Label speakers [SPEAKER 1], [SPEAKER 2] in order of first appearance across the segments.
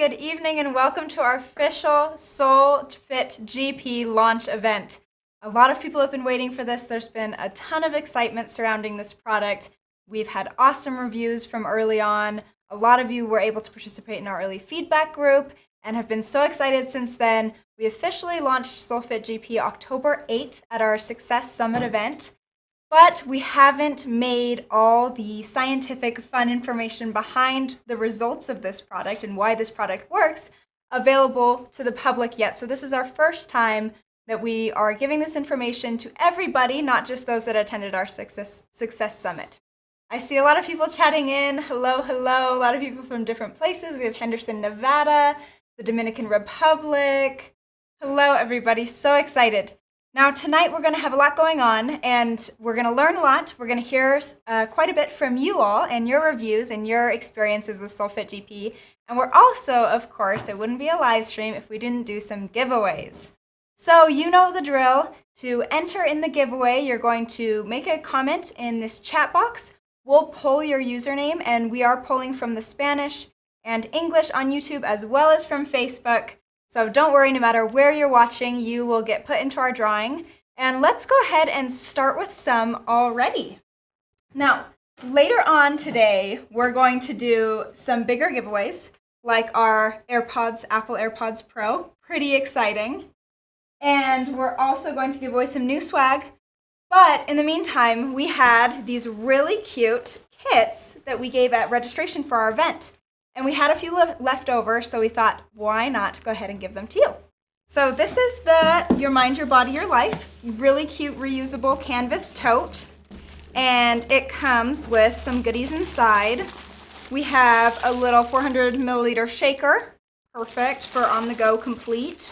[SPEAKER 1] good evening, and welcome to our official SolleFitGP launch event. A lot of people have been waiting for this. There's been a ton of excitement surrounding this product. We've had awesome reviews from early on. A lot of you were able to participate in our early feedback group and have been so excited since then. We officially launched SolleFitGP October 8th at our Success Summit event. But we haven't made all the scientific fun information behind the results of this product and why this product works available to the public yet. So this is our first time that we are giving this information to everybody, not just those that attended our Success Summit. I see a lot of people chatting in. Hello, hello. A lot of people from different places. We have Henderson, Nevada, the Dominican Republic. Hello, everybody. So excited. Now, tonight we're going to have a lot going on, and we're going to learn a lot. We're going to hear quite a bit from you all and your reviews and your experiences with SolleFitGP. And we're also, of course, it wouldn't be a live stream if we didn't do some giveaways. So you know the drill. To enter in the giveaway, you're going to make a comment in this chat box. We'll poll your username, and we are polling from the Spanish and English on YouTube as well as from Facebook. So don't worry, no matter where you're watching, you will get put into our drawing. And let's go ahead and start with some already. Now, later on today, we're going to do some bigger giveaways, like our AirPods, Apple AirPods Pro. Pretty exciting. And we're also going to give away some new swag. But in the meantime, we had these really cute kits that we gave at registration for our event. And we had a few left over, so we thought, why not go ahead and give them to you? So this is the Your Mind, Your Body, Your Life, really cute reusable canvas tote. And it comes with some goodies inside. We have a little 400 milliliter shaker, perfect for on-the-go complete.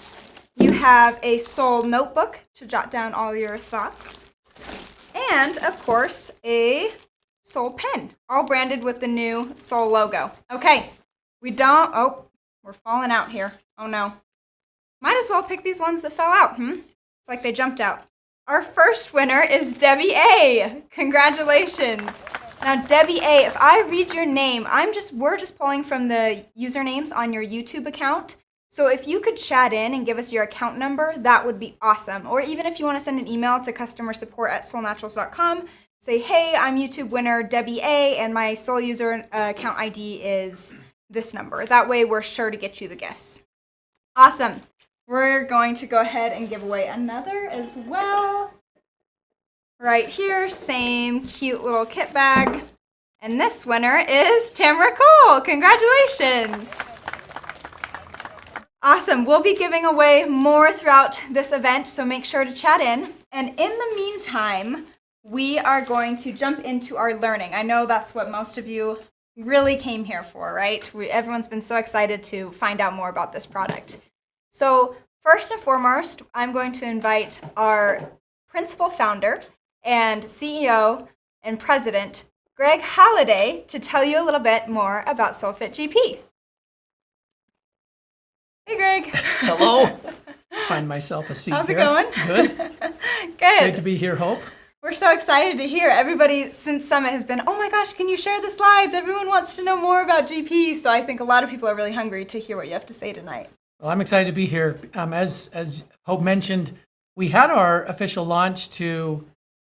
[SPEAKER 1] You have a Soul notebook to jot down all your thoughts. And, of course, a Soul pen, all branded with the new Soul logo. Okay, we're falling out here. Oh no. Might as well pick these ones that fell out, It's like they jumped out. Our first winner is Debbie A. Congratulations. Now, Debbie A, if I read your name, we're just pulling from the usernames on your YouTube account. So if you could chat in and give us your account number, that would be awesome. Or even if you want to send an email to customersupport@soulnaturals.com, say, hey, I'm YouTube winner Debbie A, and my Soul user account ID is this number. That way we're sure to get you the gifts. Awesome. We're going to go ahead and give away another as well. Right here, same cute little kit bag. And this winner is Tamara Cole. Congratulations. Awesome. We'll be giving away more throughout this event, so make sure to chat in. And in the meantime, we are going to jump into our learning. I know that's what most of you really came here for, right? Everyone's been so excited to find out more about this product. So first and foremost, I'm going to invite our principal founder and CEO and president, Greg Halliday, to tell you a little bit more about SolleFitGP. Hey, Greg.
[SPEAKER 2] Hello. Find myself a seat.
[SPEAKER 1] How's it
[SPEAKER 2] here.
[SPEAKER 1] going?
[SPEAKER 2] Good.
[SPEAKER 1] Good.
[SPEAKER 2] Great to be here, Hope.
[SPEAKER 1] We're so excited to hear. Everybody since Summit has been, oh my gosh, can you share the slides? Everyone wants to know more about GP. So I think a lot of people are really hungry to hear what you have to say tonight.
[SPEAKER 2] Well, I'm excited to be here. As Hope mentioned, we had our official launch to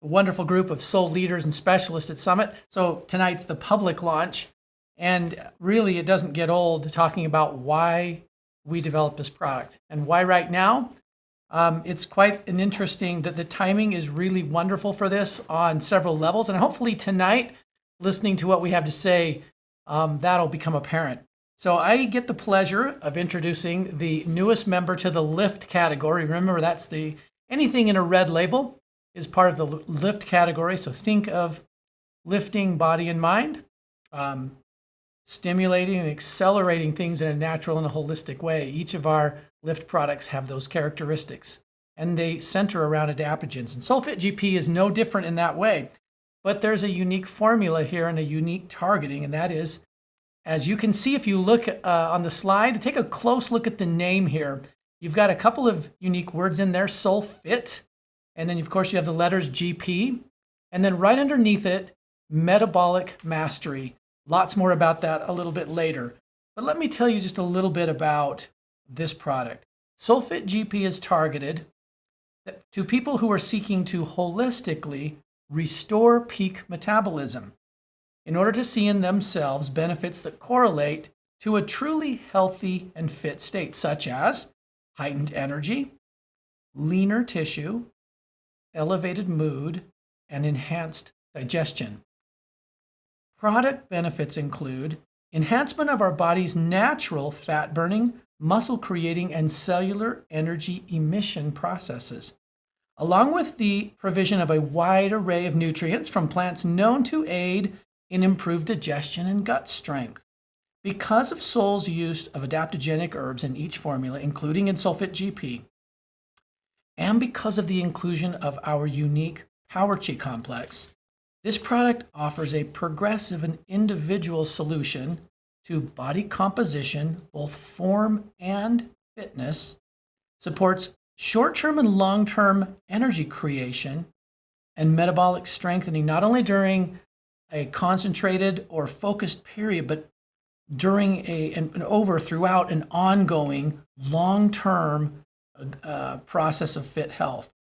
[SPEAKER 2] a wonderful group of soul leaders and specialists at Summit. So tonight's the public launch. And really, it doesn't get old talking about why we developed this product and why right now. It's quite an interesting that the timing is really wonderful for this on several levels. And hopefully tonight, listening to what we have to say, that'll become apparent. So I get the pleasure of introducing the newest member to the lift category. Remember, that's anything in a red label is part of the lift category. So think of lifting body and mind, stimulating and accelerating things in a natural and a holistic way. Each of our lift products have those characteristics, and they center around adaptogens. And SolleFitGP is no different in that way. But there's a unique formula here and a unique targeting, and that is, as you can see if you look on the slide, take a close look at the name here. You've got a couple of unique words in there, SolleFit, and then of course you have the letters GP, and then right underneath it, Metabolic Mastery. Lots more about that a little bit later. But let me tell you just a little bit about this product. SolleFitGP is targeted to people who are seeking to holistically restore peak metabolism in order to see in themselves benefits that correlate to a truly healthy and fit state, such as heightened energy, leaner tissue, elevated mood, and enhanced digestion. Product benefits include enhancement of our body's natural fat-burning, muscle-creating, and cellular energy emission processes, along with the provision of a wide array of nutrients from plants known to aid in improved digestion and gut strength. Because of Solle's use of adaptogenic herbs in each formula, including in SolleFitGP, and because of the inclusion of our unique Power Chi complex, this product offers a progressive and individual solution to body composition, both form and fitness, supports short-term and long-term energy creation, and metabolic strengthening, not only during a concentrated or focused period, but during throughout an ongoing long-term process of fit health.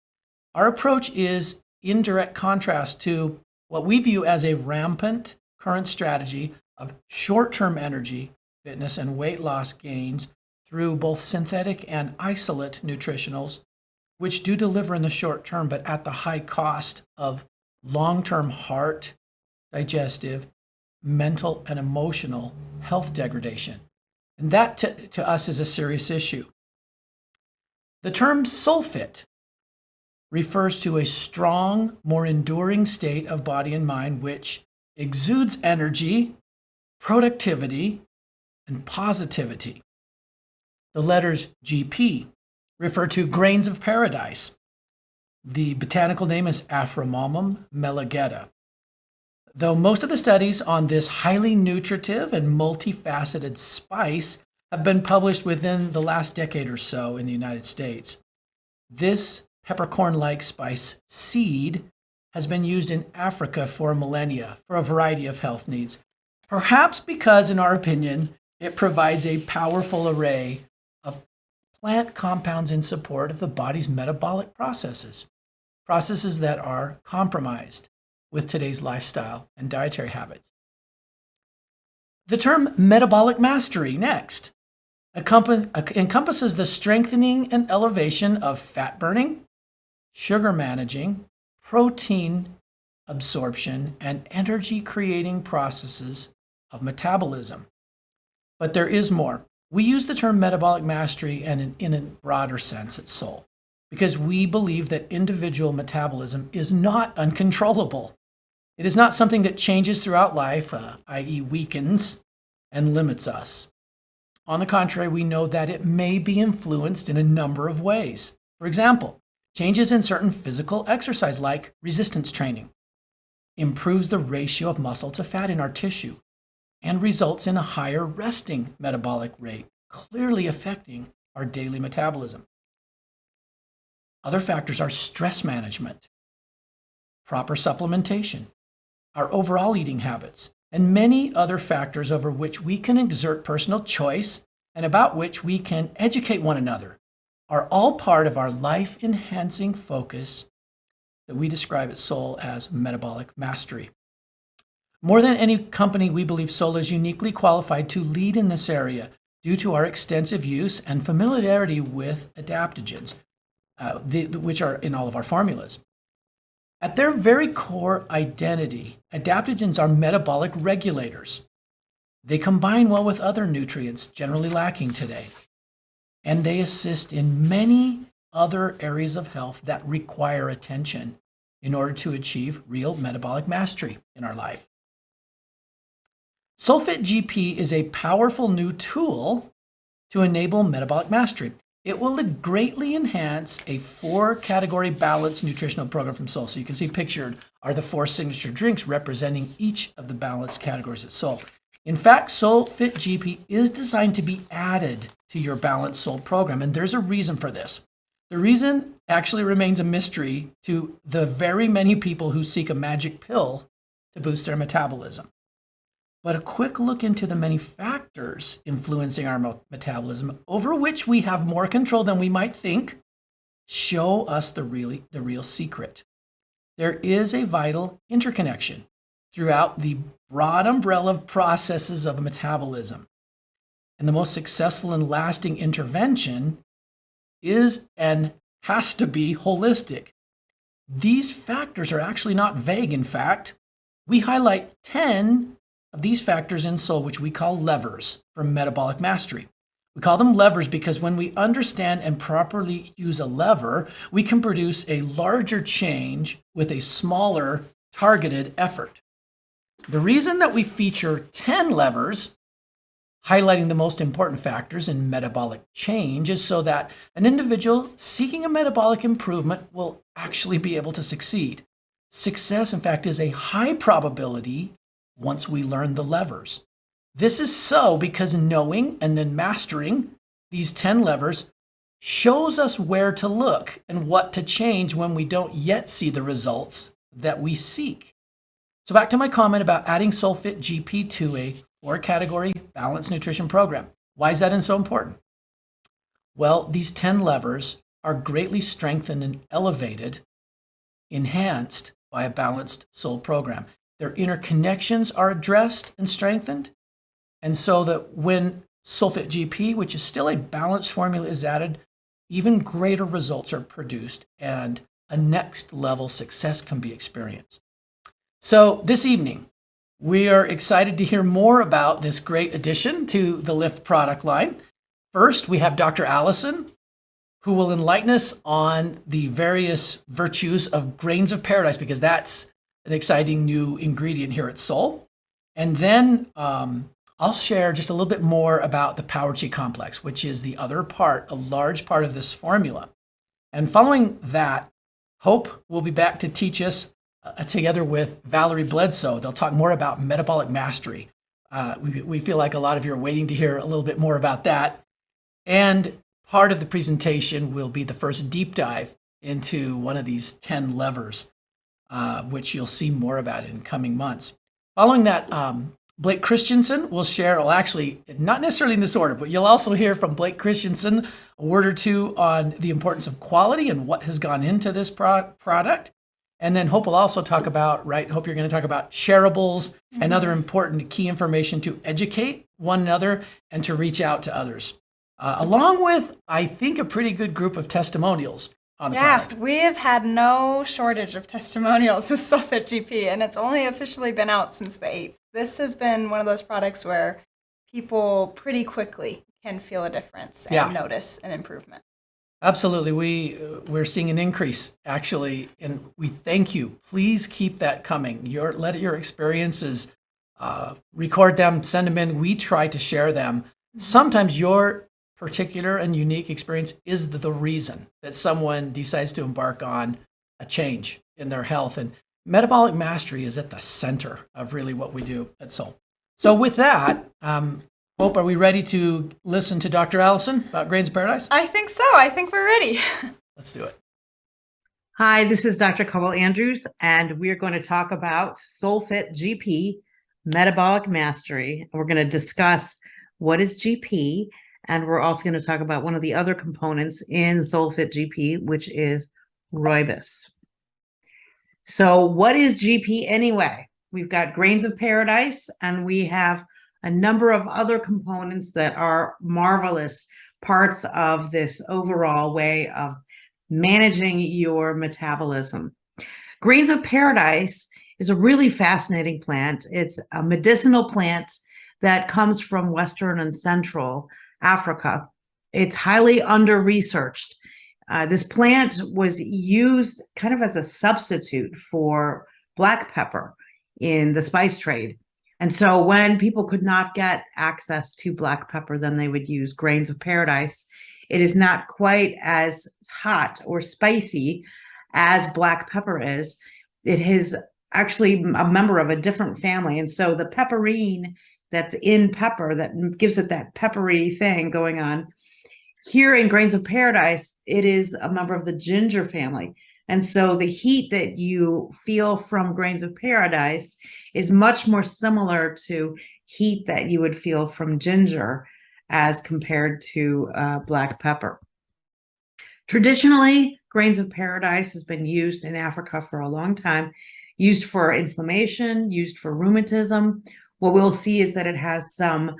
[SPEAKER 2] Our approach is in direct contrast to what we view as a rampant current strategy of short-term energy, fitness, and weight loss gains through both synthetic and isolate nutritionals, which do deliver in the short term, but at the high cost of long-term heart, digestive, mental, and emotional health degradation. And that to us is a serious issue. The term SolleFit refers to a strong, more enduring state of body and mind which exudes energy, productivity, and positivity. The letters GP refer to grains of paradise. The botanical name is Aphramomum meligetta. Though most of the studies on this highly nutritive and multifaceted spice have been published within the last decade or so in the United States, this peppercorn-like spice seed has been used in Africa for millennia for a variety of health needs, perhaps because, in our opinion, it provides a powerful array of plant compounds in support of the body's metabolic processes that are compromised with today's lifestyle and dietary habits. The term metabolic mastery, next, encompasses the strengthening and elevation of fat burning, sugar managing, protein absorption, and energy creating processes of metabolism. But there is more. We use the term metabolic mastery in a broader sense at Solle because we believe that individual metabolism is not uncontrollable. It is not something that changes throughout life, i.e. weakens and limits us. On the contrary, we know that it may be influenced in a number of ways. For example, changes in certain physical exercise like resistance training improves the ratio of muscle to fat in our tissue and results in a higher resting metabolic rate, clearly affecting our daily metabolism. Other factors are stress management, proper supplementation, our overall eating habits, and many other factors over which we can exert personal choice and about which we can educate one another are all part of our life-enhancing focus that we describe at Solle as metabolic mastery. More than any company, we believe Solle is uniquely qualified to lead in this area due to our extensive use and familiarity with adaptogens, which are in all of our formulas. At their very core identity, adaptogens are metabolic regulators. They combine well with other nutrients generally lacking today, and they assist in many other areas of health that require attention in order to achieve real metabolic mastery in our life. SolleFitGP is a powerful new tool to enable metabolic mastery. It will greatly enhance a 4-category balanced nutritional program from Solle. So you can see pictured are the 4 signature drinks representing each of the balanced categories at Solle. In fact, SolleFitGP is designed to be added to your balanced Solle program, and there's a reason for this. The reason actually remains a mystery to the very many people who seek a magic pill to boost their metabolism. but a quick look into the many factors influencing our metabolism, over which we have more control than we might think, show us the real secret. There is a vital interconnection throughout the broad umbrella of processes of metabolism. And the most successful and lasting intervention is and has to be holistic. These factors are actually not vague. In fact, we highlight 10 of these factors in Soul, which we call levers from Metabolic Mastery. We call them levers because when we understand and properly use a lever, we can produce a larger change with a smaller targeted effort. The reason that we feature 10 levers, highlighting the most important factors in metabolic change, is so that an individual seeking a metabolic improvement will actually be able to succeed. Success, in fact, is a high probability once we learn the levers. This is so because knowing and then mastering these 10 levers shows us where to look and what to change when we don't yet see the results that we seek. So back to my comment about adding SolleFitGP to a 4-category balanced nutrition program. Why is that so important? Well, these 10 levers are greatly strengthened and elevated, enhanced by a balanced Soul program. Their interconnections are addressed and strengthened. And so that when SolleFitGP, which is still a balanced formula, is added, even greater results are produced and a next level success can be experienced. So this evening, we are excited to hear more about this great addition to the Lift product line. First, we have Dr. Allison, who will enlighten us on the various virtues of grains of paradise, because that's an exciting new ingredient here at Soul. And then I'll share just a little bit more about the Power Chi complex, which is the other part, a large part of this formula. And following that, Hope will be back to teach us together with Valerie Bledsoe. They'll talk more about metabolic mastery. We feel like a lot of you are waiting to hear a little bit more about that. And part of the presentation will be the first deep dive into one of these 10 levers, which you'll see more about in coming months. Following that, Blake Christensen will share, well, actually, not necessarily in this order, but you'll also hear from Blake Christensen a word or two on the importance of quality and what has gone into this product. And then Hope will also talk about, Hope, you're going to talk about shareables and other important key information to educate one another and to reach out to others. Along with, I think, a pretty good group of testimonials on the product.
[SPEAKER 1] Yeah, we have had no shortage of testimonials with SolleFitGP, and it's only officially been out since the 8th. This has been one of those products where people pretty quickly can feel a difference and notice an improvement.
[SPEAKER 2] Absolutely. We're seeing an increase, actually, and we thank you. Please keep that coming. Let your experiences, record them, send them in. We try to share them. Sometimes your particular and unique experience is the reason that someone decides to embark on a change in their health. And metabolic mastery is at the center of really what we do at Soul. So with that, Hope, are we ready to listen to Dr. Allison about Grains of Paradise?
[SPEAKER 1] I think so. I think we're ready.
[SPEAKER 2] Let's do it.
[SPEAKER 3] Hi, this is Dr. Cobble Andrews, and we're going to talk about SolleFitGP, Metabolic Mastery. We're going to discuss what is GP, and we're also going to talk about one of the other components in SolleFitGP, which is rooibos. So what is GP anyway? We've got Grains of Paradise, and we have a number of other components that are marvelous parts of this overall way of managing your metabolism. Grains of Paradise is a really fascinating plant. It's a medicinal plant that comes from Western and Central Africa. It's highly under-researched. This plant was used kind of as a substitute for black pepper in the spice trade. And so when people could not get access to black pepper, then they would use Grains of Paradise. It is not quite as hot or spicy as black pepper is. It is actually a member of a different family. And so the pepperine that's in pepper that gives it that peppery thing going on, here in Grains of Paradise, it is a member of the ginger family. And so the heat that you feel from Grains of Paradise is much more similar to heat that you would feel from ginger as compared to black pepper. Traditionally, grains of paradise has been used in Africa for a long time, used for inflammation, used for rheumatism. What we'll see is that it has some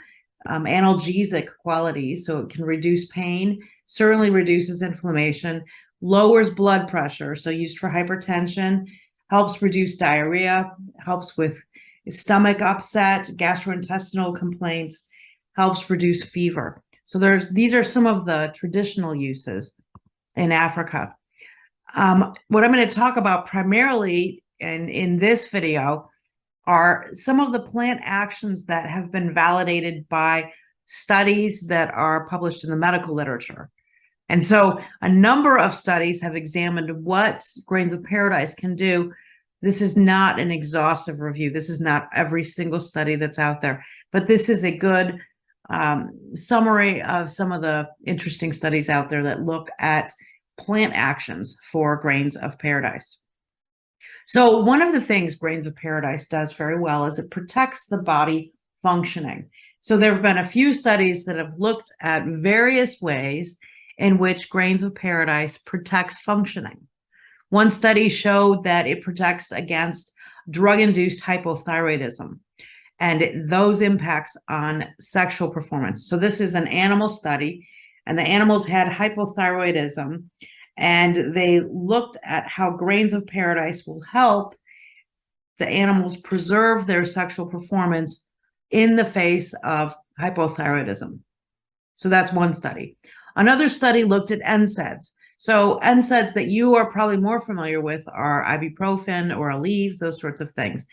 [SPEAKER 3] analgesic qualities, so it can reduce pain, certainly reduces inflammation, lowers blood pressure, so used for hypertension, helps reduce diarrhea, helps with stomach upset, gastrointestinal complaints, helps reduce fever. So these are some of the traditional uses in Africa. What I'm going to talk about primarily in this video are some of the plant actions that have been validated by studies that are published in the medical literature. And so a number of studies have examined what grains of paradise can do. This is not an exhaustive review. This is not every single study that's out there, but this is a good summary of some of the interesting studies out there that look at plant actions for grains of paradise. So one of the things grains of paradise does very well is it protects the body functioning. So there have been a few studies that have looked at various ways in which grains of paradise protects functioning. One study showed that it protects against drug-induced hypothyroidism and those impacts on sexual performance. So this is an animal study, and the animals had hypothyroidism, and they looked at how grains of paradise will help the animals preserve their sexual performance in the face of hypothyroidism. So that's one study. Another study looked at NSAIDs. So NSAIDs that you are probably more familiar with are ibuprofen or Aleve, those sorts of things.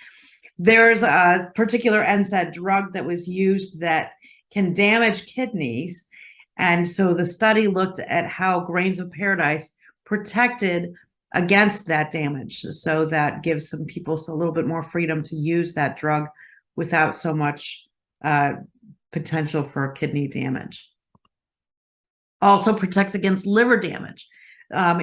[SPEAKER 3] There's a particular NSAID drug that was used that can damage kidneys. And so the study looked at how grains of paradise protected against that damage. So that gives some people a little bit more freedom to use that drug without so much potential for kidney damage. Also protects against liver damage.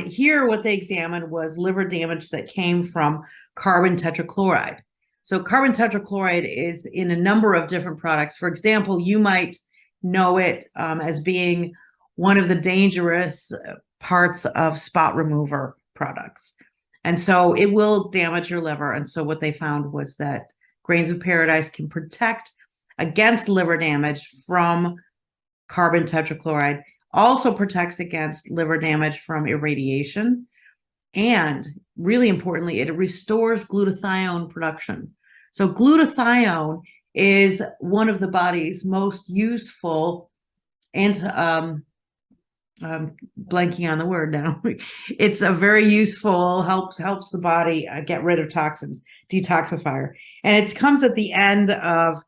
[SPEAKER 3] Here, what they examined was liver damage that came from carbon tetrachloride. So carbon tetrachloride is in a number of different products. For example, you might know it as being one of the dangerous parts of spot remover products. And so it will damage your liver. And so what they found was that grains of paradise can protect against liver damage from carbon tetrachloride, also protects against liver damage from irradiation, and really importantly, it restores glutathione production. So glutathione is one of the body's most useful, and I'm blanking on the word now. It's a very useful, helps the body get rid of toxins, detoxifier. And it comes at the end of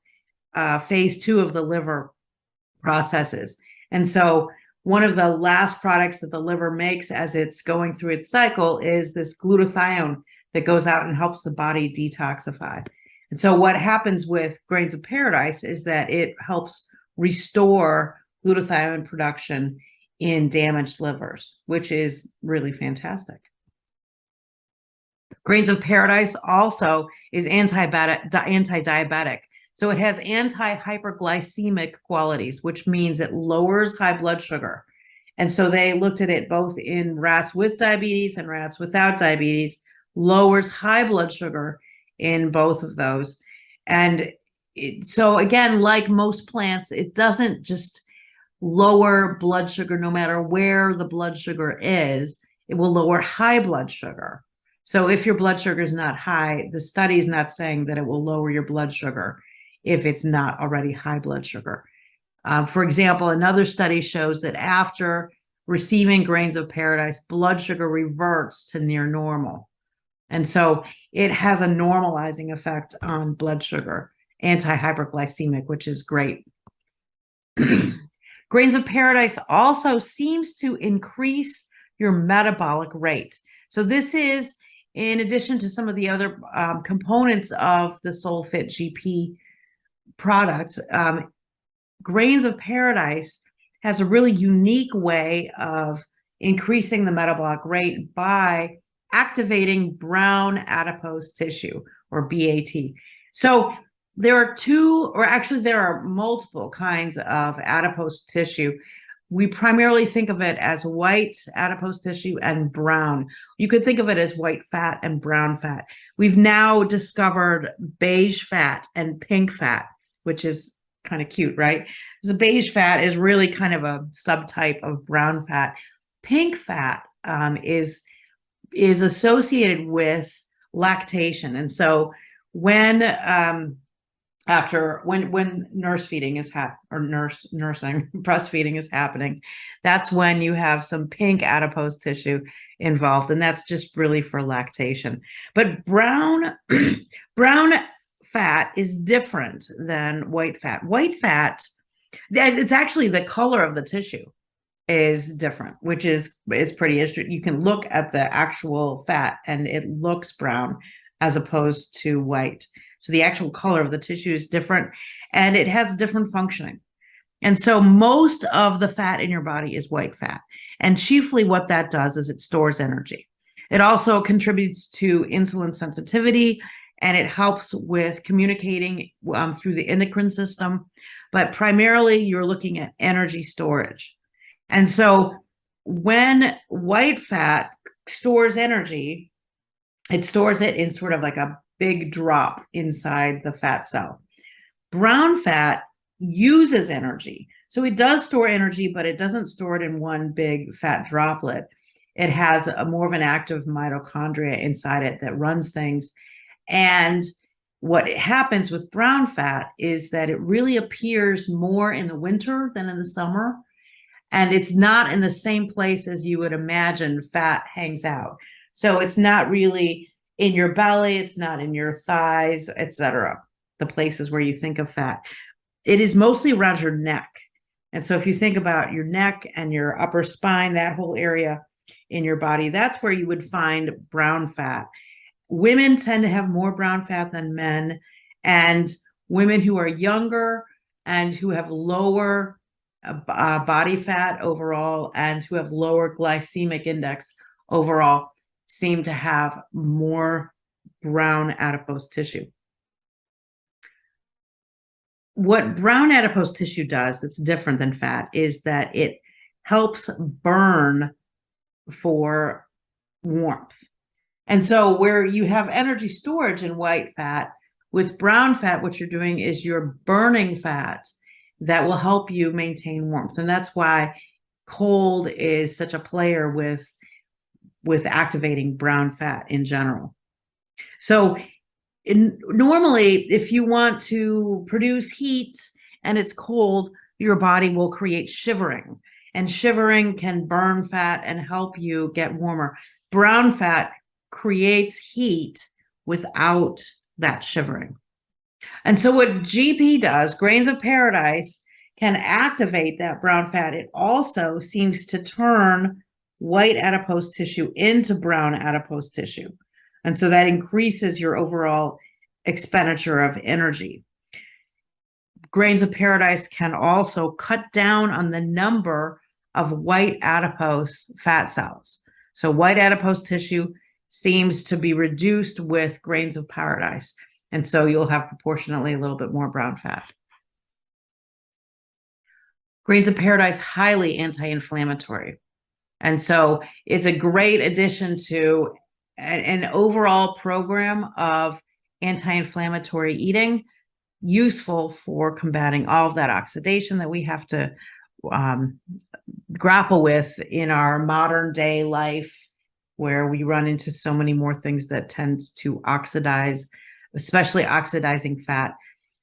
[SPEAKER 3] phase 2 of the liver processes. And so one of the last products that the liver makes as it's going through its cycle is this glutathione that goes out and helps the body detoxify. And so what happens with grains of paradise is that it helps restore glutathione production in damaged livers, which is really fantastic. Grains of paradise also is anti-diabetic. So it has anti-hyperglycemic qualities, which means it lowers high blood sugar. And so they looked at it both in rats with diabetes and rats without diabetes, lowers high blood sugar in both of those. And so again, like most plants, it doesn't just lower blood sugar no matter where the blood sugar is. It will lower high blood sugar. So if your blood sugar is not high, the study is not saying that it will lower your blood sugar if it's not already high blood sugar. For example, another study shows that after receiving grains of paradise, blood sugar reverts to near normal. And so it has a normalizing effect on blood sugar, anti-hyperglycemic, which is great. Grains of paradise also seems to increase your metabolic rate. So this is in addition to some of the other components of the SolleFitGP product. Grains of paradise has a really unique way of increasing the metabolic rate by activating brown adipose tissue, or BAT. So There are two, or actually there are multiple kinds of adipose tissue. We primarily think of it as white adipose tissue and brown. You could think of it as white fat and brown fat. We've now discovered beige fat and pink fat, which is kind of cute, right? So beige fat is really kind of a subtype of brown fat. Pink fat is associated with lactation, and so when when nurse feeding is nursing breastfeeding is happening, that's when you have some pink adipose tissue involved, and that's just really for lactation. But brown brown fat is different than white fat. White fat, it's actually the color of the tissue is different, which is pretty interesting. You can look at the actual fat and it looks brown as opposed to white. So the actual color of the tissue is different and it has different functioning. And so most of the fat in your body is white fat. And chiefly what that does is it stores energy. It also contributes to insulin sensitivity, and it helps with communicating through the endocrine system. But primarily you're looking at energy storage. And so when white fat stores energy, it stores it in sort of like a big drop inside the fat cell. Brown fat uses energy. So it does store energy, but it doesn't store it in one big fat droplet. It has a more of an active mitochondria inside it that runs things. And what happens with brown fat is that it really appears more in the winter than in the summer. And it's not in the same place as you would imagine fat hangs out. So it's not really in your belly, it's not in your thighs, etc., the places where you think of fat. It is mostly around your neck. And so if you think about your neck and your upper spine, that whole area in your body, that's where you would find brown fat. Women tend to have more brown fat than men, and women who are younger and who have lower body fat overall and who have lower glycemic index overall seem to have more brown adipose tissue. What brown adipose tissue does that's different than fat is that it helps burn for warmth. And so where you have energy storage in white fat, with brown fat, what you're doing is you're burning fat that will help you maintain warmth. And that's why cold is such a player with activating brown fat in general. So normally, if you want to produce heat and it's cold, your body will create shivering. And shivering can burn fat and help you get warmer. Brown fat creates heat without that shivering. And so what GP does, Grains of Paradise, can activate that brown fat. It also seems to turn white adipose tissue into brown adipose tissue. And so that increases your overall expenditure of energy. Grains of Paradise can also cut down on the number of white adipose fat cells. So white adipose tissue seems to be reduced with Grains of Paradise. And so you'll have proportionately a little bit more brown fat. Grains of Paradise, highly anti-inflammatory. And so it's a great addition to an overall program of anti-inflammatory eating, useful for combating all of that oxidation that we have to grapple with in our modern day life, where we run into so many more things that tend to oxidize, especially oxidizing fat.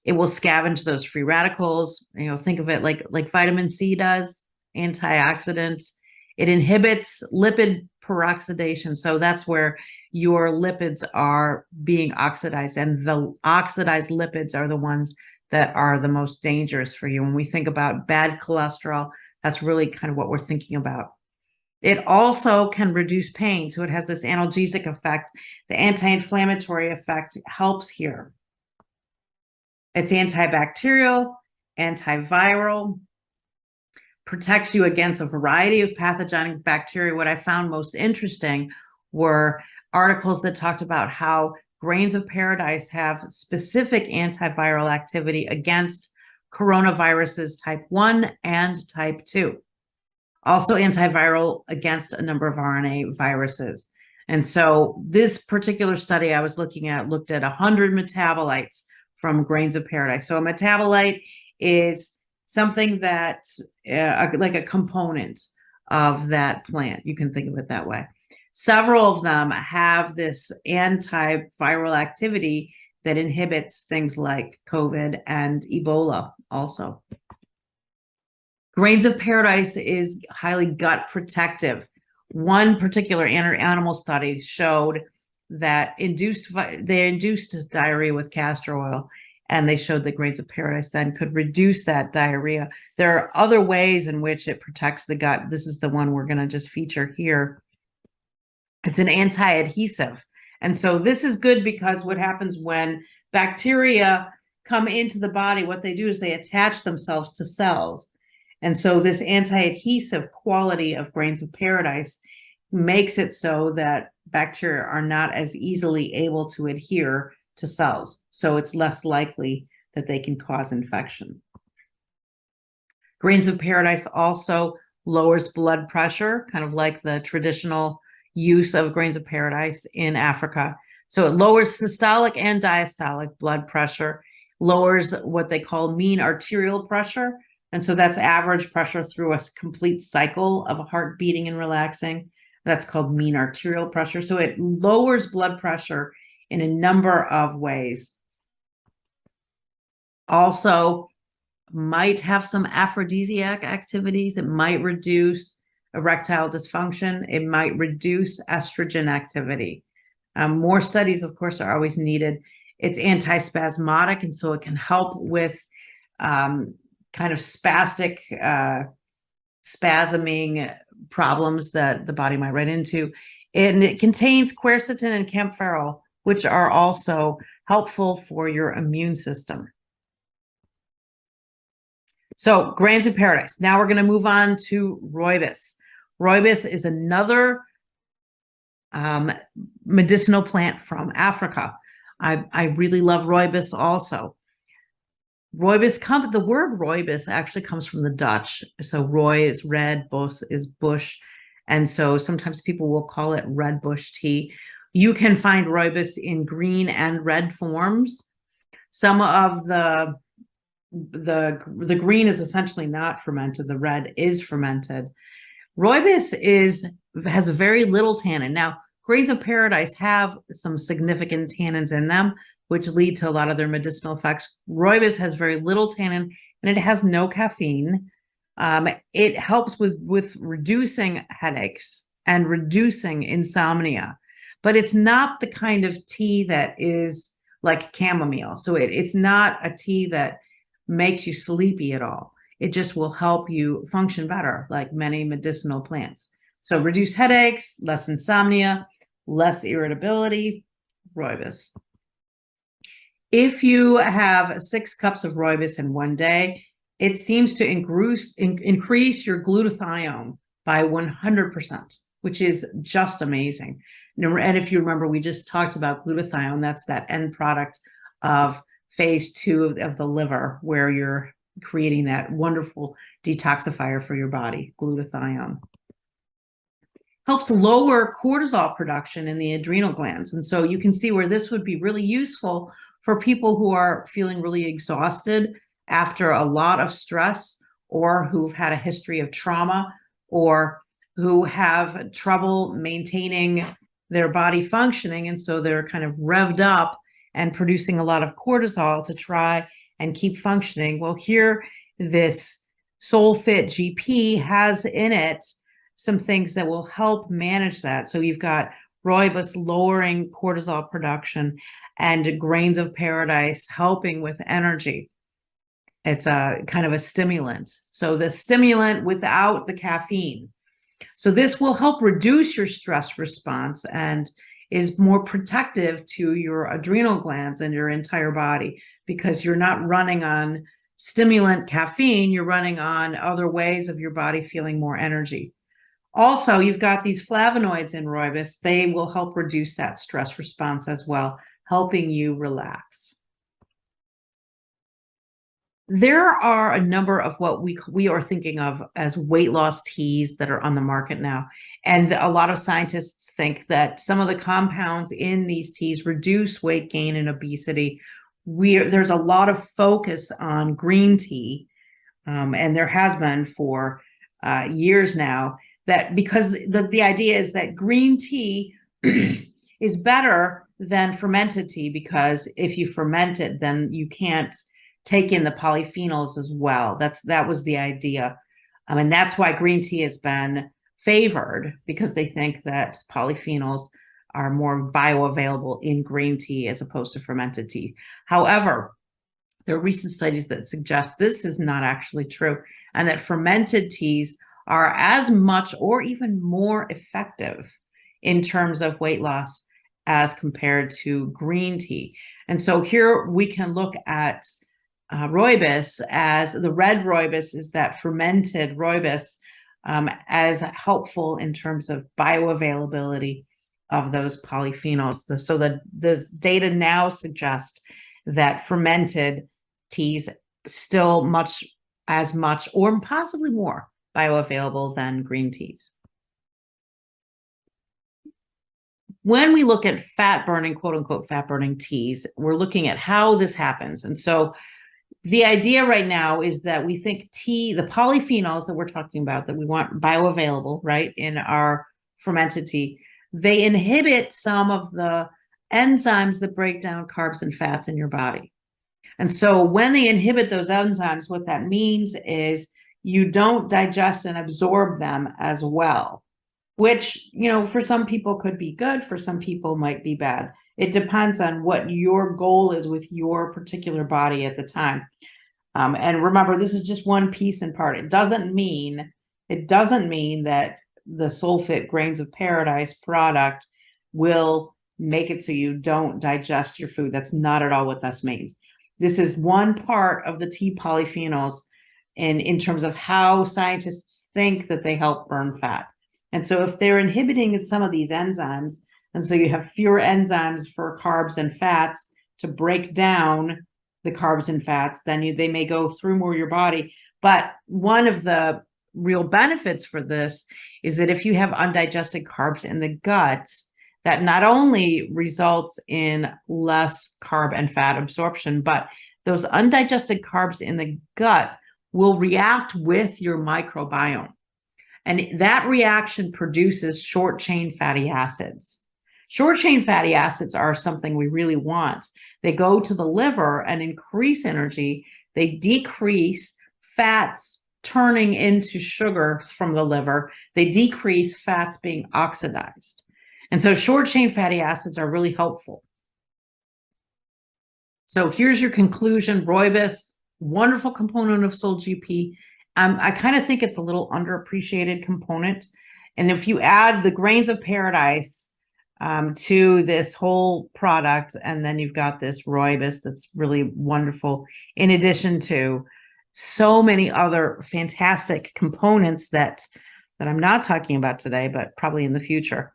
[SPEAKER 3] It will scavenge those free radicals. Think of it like vitamin C does, antioxidants. It inhibits lipid peroxidation. So that's where your lipids are being oxidized, and the oxidized lipids are the ones that are the most dangerous for you. When we think about bad cholesterol, that's really kind of what we're thinking about. It also can reduce pain. So it has this analgesic effect. The anti-inflammatory effect helps here. It's antibacterial, antiviral, protects you against a variety of pathogenic bacteria. What I found most interesting were articles that talked about how grains of paradise have specific antiviral activity against coronaviruses type 1 and type 2. Also antiviral against a number of RNA viruses. And so this particular study I was looking at looked at 100 metabolites from grains of paradise. So a metabolite is something that's like a component of that plant. You can think of it that way. Several of them have this antiviral activity that inhibits things like COVID and Ebola also. Grains of paradise is highly gut protective. One particular animal study showed that they induced diarrhea with castor oil, and they showed that grains of paradise then could reduce that diarrhea. There are other ways in which it protects the gut. This is the one we're going to just feature here. It's an anti-adhesive. And so this is good because what happens when bacteria come into the body, what they do is they attach themselves to cells. And so this anti-adhesive quality of grains of paradise makes it so that bacteria are not as easily able to adhere to cells. So it's less likely that they can cause infection. Grains of paradise also lowers blood pressure, kind of like the traditional use of grains of paradise in Africa. So it lowers systolic and diastolic blood pressure, lowers what they call mean arterial pressure. And so that's average pressure through a complete cycle of a heart beating and relaxing. That's called mean arterial pressure. So it lowers blood pressure in a number of ways. Also, might have some aphrodisiac activities. It might reduce erectile dysfunction. It might reduce estrogen activity. More studies, of course, are always needed. It's antispasmodic, and so it can help with kind of spastic spasming problems that the body might run into. And it contains quercetin and kaempferol, which are also helpful for your immune system. So grains of paradise. Now we're going to move on to rooibos. Rooibos is another medicinal plant from Africa. I really love rooibos also. The word rooibos actually comes from the Dutch. So rooi is red, bos is bush. And so sometimes people will call it red bush tea. You can find rooibos in green and red forms. Some of the green is essentially not fermented. The red is fermented. Rooibos has very little tannin. Now, grains of paradise have some significant tannins in them, which lead to a lot of their medicinal effects. Rooibos has very little tannin, and it has no caffeine. It helps with reducing headaches and reducing insomnia, but it's not the kind of tea that is like chamomile. So it's not a tea that makes you sleepy at all. It just will help you function better, like many medicinal plants. So reduce headaches, less insomnia, less irritability, rooibos. If you have 6 cups of rooibos in one day, it seems to increase your glutathione by 100%, which is just amazing. And if you remember, we just talked about glutathione. That's that end product of phase 2 of the liver, where you're creating that wonderful detoxifier for your body, glutathione. Helps lower cortisol production in the adrenal glands. And so you can see where this would be really useful for people who are feeling really exhausted after a lot of stress, or who've had a history of trauma, or who have trouble maintaining their body functioning. And so they're kind of revved up and producing a lot of cortisol to try and keep functioning. Well, here, this SolleFitGP has in it some things that will help manage that. So you've got rooibos lowering cortisol production, and grains of paradise helping with energy. It's a kind of a stimulant. So the stimulant without the caffeine. So this will help reduce your stress response and is more protective to your adrenal glands and your entire body, because you're not running on stimulant caffeine, you're running on other ways of your body feeling more energy. Also, you've got these flavonoids in rooibos. They will help reduce that stress response as well, helping you relax. There are a number of what we are thinking of as weight loss teas that are on the market now. And a lot of scientists think that some of the compounds in these teas reduce weight gain and obesity. There's a lot of focus on green tea, and there has been for years now, that because the idea is that green tea is better than fermented tea, because if you ferment it, then you can't take in the polyphenols as well. That was the idea. And that's why green tea has been favored, because they think that polyphenols are more bioavailable in green tea as opposed to fermented tea. However, there are recent studies that suggest this is not actually true, and that fermented teas are as much or even more effective in terms of weight loss as compared to green tea. And so here we can look at rooibos, as the red rooibos is that fermented rooibos, as helpful in terms of bioavailability of those polyphenols. So the data now suggest that fermented teas still as much or possibly more bioavailable than green teas. When we look at fat burning, quote unquote, fat burning teas, we're looking at how this happens. And so the idea right now is that we think tea, the polyphenols that we're talking about, that we want bioavailable, right, in our fermented tea, they inhibit some of the enzymes that break down carbs and fats in your body. And so when they inhibit those enzymes, what that means is you don't digest and absorb them as well, which, for some people could be good, for some people might be bad. It depends on what your goal is with your particular body at the time. And remember, this is just one piece and part. It doesn't mean that the SolleFit Grains of Paradise product will make it so you don't digest your food. That's not at all what this means. This is one part of the tea polyphenols in terms of how scientists think that they help burn fat. And so if they're inhibiting some of these enzymes, and so you have fewer enzymes for carbs and fats to break down the carbs and fats, then they may go through more of your body. But one of the real benefits for this is that if you have undigested carbs in the gut, that not only results in less carb and fat absorption, but those undigested carbs in the gut will react with your microbiome. And that reaction produces short-chain fatty acids. Short-chain fatty acids are something we really want. They go to the liver and increase energy. They decrease fats turning into sugar from the liver. They decrease fats being oxidized. And so short-chain fatty acids are really helpful. So here's your conclusion. Rooibos, wonderful component of SolleGP. I kind of think it's a little underappreciated component. And if you add the grains of paradise to this whole product, and then you've got this rooibos that's really wonderful, in addition to so many other fantastic components that I'm not talking about today, but probably in the future.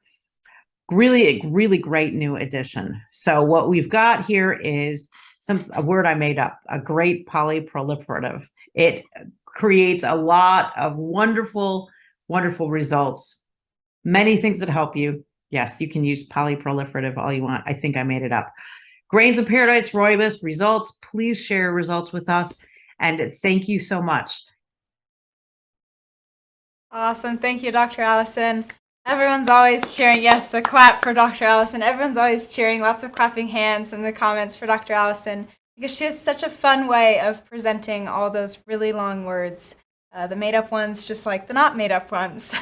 [SPEAKER 3] Really, really great new addition. So what we've got here is a word I made up, a great polyproliferative. It creates a lot of wonderful, wonderful results. Many things that help you. Yes, you can use polyproliferative all you want. I think I made it up. Grains of Paradise, rooibos, results. Please share results with us. And thank you so much.
[SPEAKER 1] Awesome. Thank you, Dr. Allison. Everyone's always cheering. Yes, a clap for Dr. Allison. Everyone's always cheering. Lots of clapping hands in the comments for Dr. Allison, because she has such a fun way of presenting all those really long words. The made-up ones, just like the not made-up ones.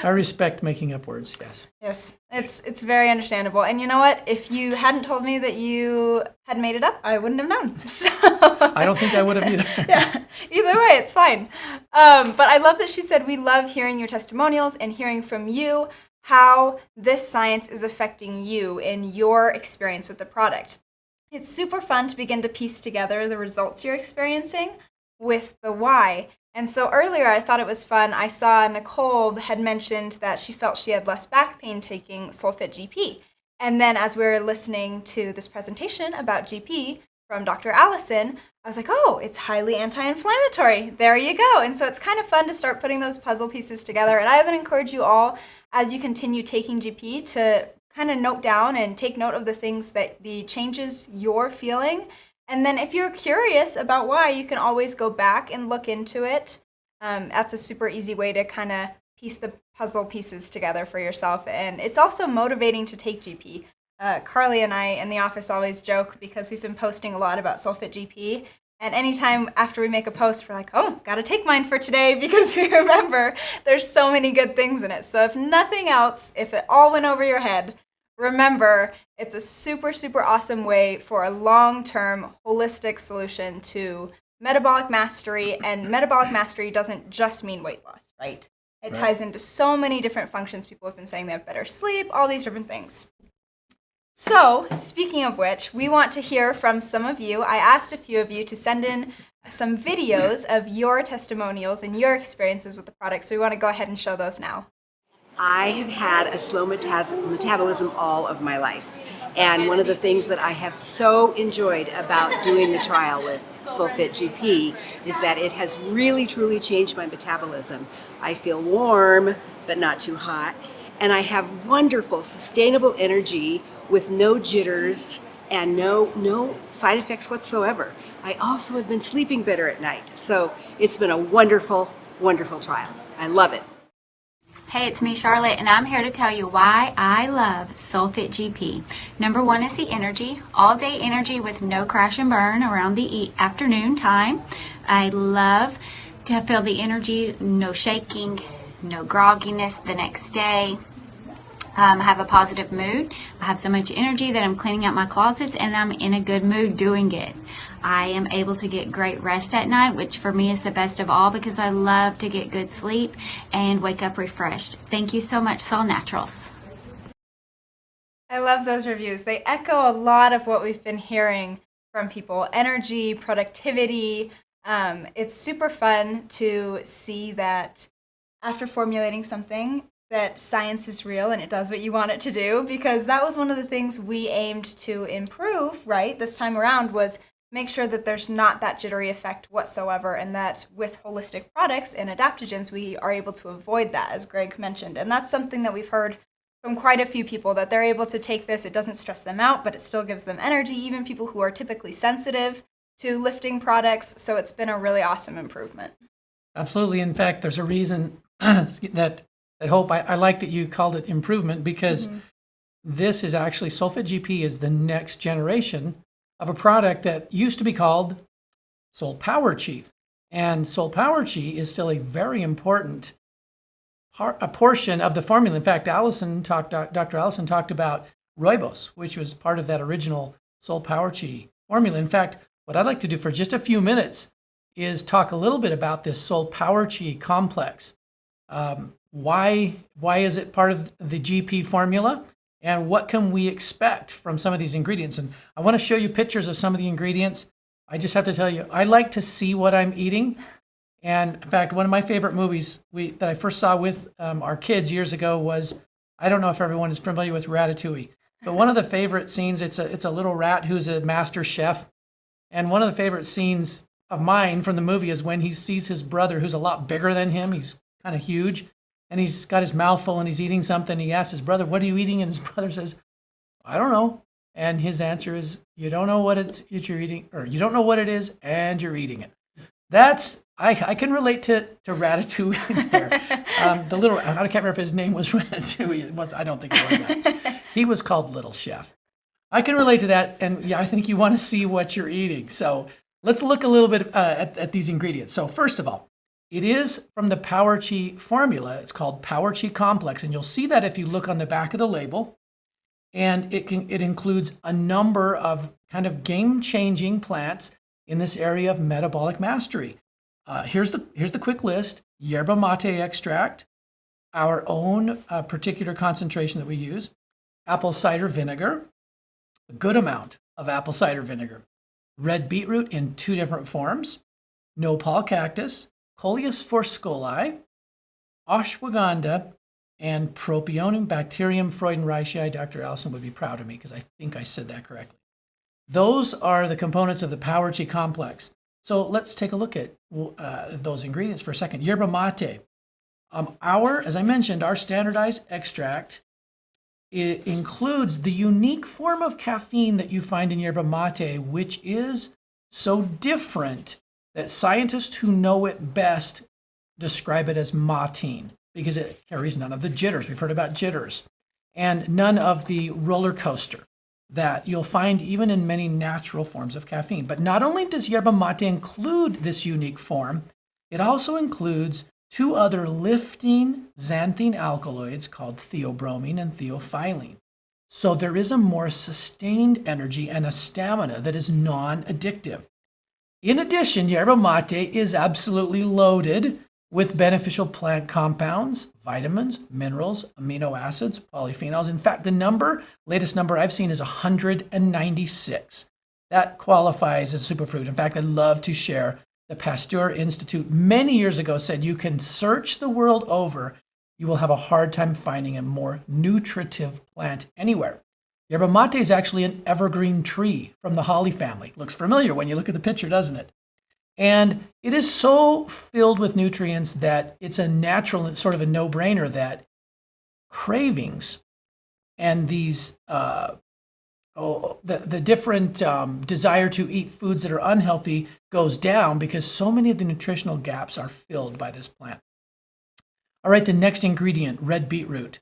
[SPEAKER 2] I respect making up words, yes.
[SPEAKER 1] Yes, it's very understandable. And you know what? If you hadn't told me that you had made it up, I wouldn't have known. So
[SPEAKER 2] I don't think I would have either.
[SPEAKER 1] Yeah, either way, it's fine. But I love that she said, we love hearing your testimonials and hearing from you how this science is affecting you in your experience with the product. It's super fun to begin to piece together the results you're experiencing with the why. And so earlier I thought it was fun. I saw Nicole had mentioned that she felt she had less back pain taking SolleFitGP. And then as we were listening to this presentation about GP from Dr. Allison, I was like, oh, it's highly anti-inflammatory. There you go. And so it's kind of fun to start putting those puzzle pieces together. And I would encourage you all, as you continue taking GP, to kind of note down and take note of the things that the changes you're feeling. And then if you're curious about why, you can always go back and look into it. That's a super easy way to kind of piece the puzzle pieces together for yourself. And it's also motivating to take GP. Carly and I in the office always joke because we've been posting a lot about SolleFitGP. And anytime after we make a post, we're like, oh, gotta take mine for today because we remember there's so many good things in it. So if nothing else, if it all went over your head, remember it's a super, super awesome way for a long-term holistic solution to metabolic mastery. And metabolic mastery doesn't just mean weight loss, right? It ties into so many different functions. People have been saying they have better sleep, all these different things. So, speaking of which, we want to hear from some of you. I asked a few of you to send in some videos of your testimonials and your experiences with the product, so we want to go ahead and show those now.
[SPEAKER 4] I have had a slow metabolism all of my life. And one of the things that I have so enjoyed about doing the trial with SolleFitGP is that it has really, truly changed my metabolism. I feel warm, but not too hot. And I have wonderful, sustainable energy with no jitters and no side effects whatsoever. I also have been sleeping better at night. So it's been a wonderful, wonderful trial. I love it.
[SPEAKER 5] Hey, it's me, Charlotte, and I'm here to tell you why I love SolleFitGP. Number one is the energy, all-day energy with no crash and burn around the afternoon time. I love to feel the energy, no shaking, no grogginess the next day. I have a positive mood. I have so much energy that I'm cleaning out my closets and I'm in a good mood doing it. I am able to get great rest at night, which for me is the best of all because I love to get good sleep and wake up refreshed. Thank you so much, Soul Naturals.
[SPEAKER 1] I love those reviews. They echo a lot of what we've been hearing from people. Energy, productivity. It's super fun to see that after formulating something, that science is real and it does what you want it to do, because that was one of the things we aimed to improve, right, this time around, was make sure that there's not that jittery effect whatsoever, and that with holistic products and adaptogens, we are able to avoid that, as Greg mentioned. And that's something that we've heard from quite a few people, that they're able to take this. It doesn't stress them out, but it still gives them energy, even people who are typically sensitive to lifting products. So it's been a really awesome improvement.
[SPEAKER 2] Absolutely. In fact, there's a reason that Hope, I like that you called it improvement, because this is actually, SolleFitGP is the next generation of a product that used to be called SollePowerChi. And SollePowerChi is still a very important a portion of the formula. In fact, Dr. Allison talked about rooibos, which was part of that original SollePowerChi formula. In fact, what I'd like to do for just a few minutes is talk a little bit about this SollePowerChi complex. Why is it part of the GP formula? And what can we expect from some of these ingredients? And I want to show you pictures of some of the ingredients. I just have to tell you, I like to see what I'm eating. And in fact, one of my favorite movies that I first saw with our kids years ago was, I don't know if everyone is familiar with Ratatouille, but one of the favorite scenes, it's a little rat who's a master chef. And one of the favorite scenes of mine from the movie is when he sees his brother, who's a lot bigger than him. He's kind of huge. And he's got his mouth full and he's eating something. He asks his brother, "What are you eating?" And his brother says, "I don't know." And his answer is, "You don't know what you're eating, or you don't know what it is, and you're eating it." That's, I can relate to Ratatouille there. The little, I can't remember if his name was Ratatouille. I don't think it was that. He was called Little Chef. I can relate to that. And yeah, I think you want to see what you're eating. So let's look a little bit at these ingredients. So first of all, it is from the PowerChi formula. It's called PowerChi Complex, and you'll see that if you look on the back of the label. And it includes a number of kind of game-changing plants in this area of metabolic mastery. Here's the quick list: yerba mate extract, our own particular concentration that we use, apple cider vinegar, a good amount of apple cider vinegar, red beetroot in 2 different forms, nopal cactus, Coleus forscoli, ashwagandha, and Propionum, Bacterium, Freudenreichii. Dr. Allison would be proud of me because I think I said that correctly. Those are the components of the Power Chi complex. So let's take a look at those ingredients for a second. Yerba mate. As I mentioned, our standardized extract, it includes the unique form of caffeine that you find in yerba mate, which is so different that scientists who know it best describe it as matine because it carries none of the jitters. We've heard about jitters and none of the roller coaster that you'll find even in many natural forms of caffeine. But not only does yerba mate include this unique form, it also includes two other lifting xanthine alkaloids called theobromine and theophylline. So there is a more sustained energy and a stamina that is non-addictive. In addition, yerba mate is absolutely loaded with beneficial plant compounds, vitamins, minerals, amino acids, polyphenols. In fact, the latest number I've seen is 196. That qualifies as a superfood. In fact, I'd love to share the Pasteur Institute many years ago said you can search the world over, you will have a hard time finding a more nutritive plant anywhere. Yerba mate is actually an evergreen tree from the holly family. Looks familiar when you look at the picture, doesn't it? And it is so filled with nutrients that it's a natural, it's sort of a no-brainer that cravings and these the different desire to eat foods that are unhealthy goes down because so many of the nutritional gaps are filled by this plant. All right, the next ingredient, red beetroot.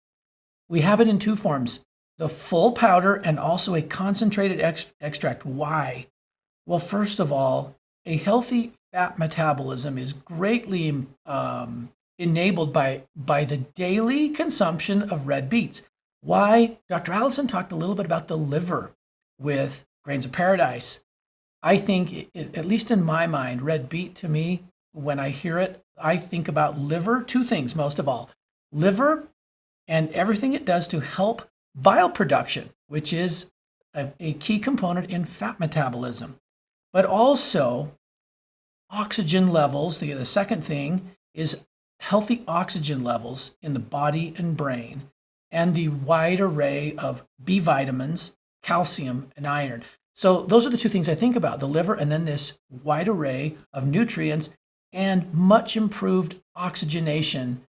[SPEAKER 2] We have it in two forms, the full powder and also a concentrated extract. Why? Well, first of all, a healthy fat metabolism is greatly enabled by the daily consumption of red beets. Why? Dr. Allison talked a little bit about the liver with Grains of Paradise. I think, at least in my mind, red beet to me, when I hear it, I think about liver, two things most of all. Liver and everything it does to help bile production, which is a key component in fat metabolism. But also oxygen levels. The second thing is healthy oxygen levels in the body and brain, and the wide array of B vitamins, calcium, and iron. So those are the two things I think about, the liver and then this wide array of nutrients and much improved oxygenation,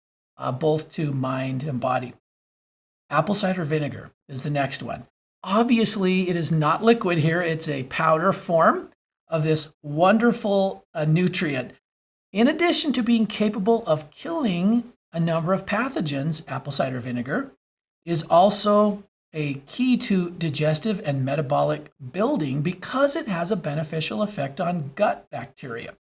[SPEAKER 2] both to mind and body. Apple cider vinegar is the next one. Obviously, it is not liquid here. It's a powder form of this wonderful nutrient. In addition to being capable of killing a number of pathogens, apple cider vinegar is also a key to digestive and metabolic building because it has a beneficial effect on gut bacteria.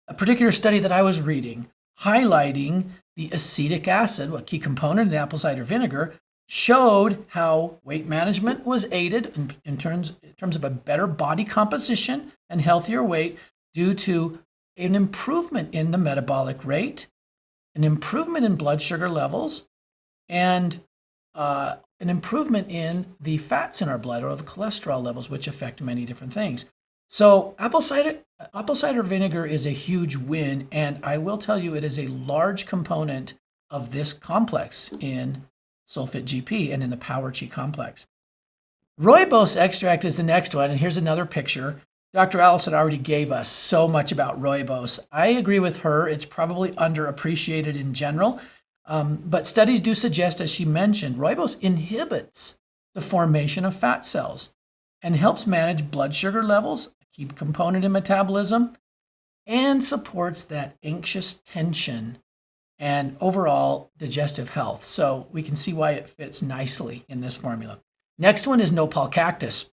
[SPEAKER 2] A particular study that I was reading highlighting the acetic acid, a key component in apple cider vinegar, showed how weight management was aided in terms of a better body composition and healthier weight due to an improvement in the metabolic rate, an improvement in blood sugar levels, and an improvement in the fats in our blood or the cholesterol levels, which affect many different things. So apple cider vinegar is a huge win, and I will tell you it is a large component of this complex in SolleFitGP and in the Power Chi complex. Rooibos extract is the next one, and here's another picture. Dr. Allison already gave us so much about rooibos. I agree with her. It's probably underappreciated in general, but studies do suggest, as she mentioned, rooibos inhibits the formation of fat cells and helps manage blood sugar levels, a key component in metabolism, and supports that anxious tension and overall digestive health. So we can see why it fits nicely in this formula. Next one is nopal cactus.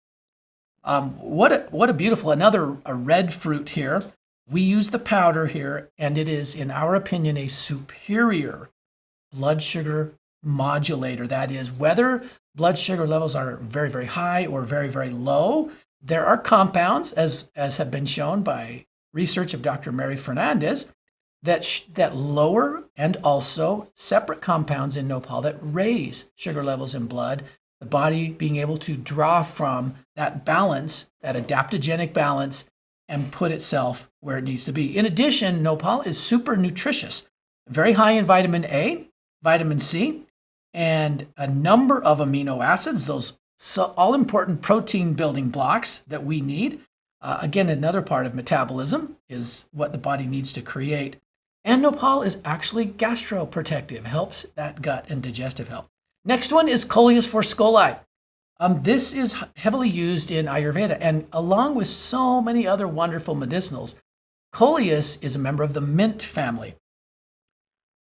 [SPEAKER 2] What a beautiful, a red fruit here. We use the powder here, and it is, in our opinion, a superior blood sugar modulator. That is, whether blood sugar levels are very, very high or very, very low, there are compounds, as have been shown by research of Dr. Mary Fernandez, that lower and also separate compounds in nopal that raise sugar levels in blood, the body being able to draw from that balance, that adaptogenic balance, and put itself where it needs to be. In addition, nopal is super nutritious, very high in vitamin A, vitamin C, and a number of amino acids, those all important protein building blocks that we need. Again, another part of metabolism is what the body needs to create. And nopal is actually gastroprotective, helps that gut and digestive health. Next one is Coleus forskolii. This is heavily used in Ayurveda, and along with so many other wonderful medicinals, Coleus is a member of the mint family.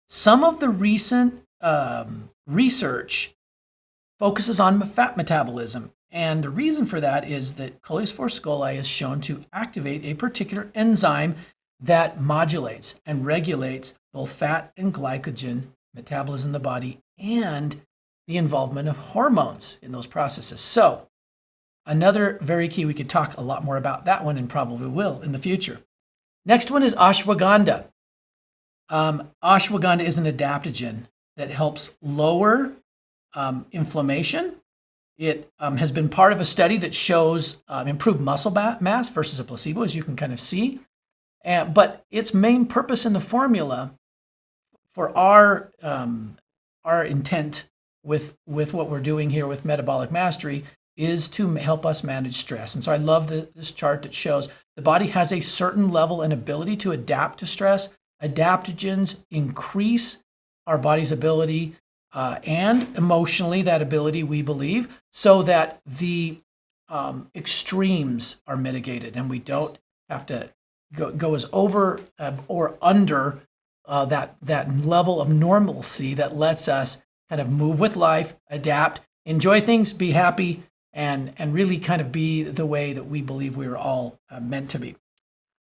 [SPEAKER 2] Some of the recent research focuses on fat metabolism, and the reason for that is that Coleus forskolii is shown to activate a particular enzyme that modulates and regulates both fat and glycogen metabolism in the body and the involvement of hormones in those processes. So another very key, we could talk a lot more about that one and probably will in the future. Next one is ashwagandha. Ashwagandha is an adaptogen that helps lower inflammation. It has been part of a study that shows improved muscle mass versus a placebo, as you can kind of see. But its main purpose in the formula for our intent with what we're doing here with Metabolic Mastery is to help us manage stress. And so I love this chart that shows the body has a certain level and ability to adapt to stress. Adaptogens increase our body's ability and emotionally that ability, we believe, so that the extremes are mitigated and we don't have to go as over or under that level of normalcy that lets us kind of move with life, adapt, enjoy things, be happy, and really kind of be the way that we believe we are all meant to be.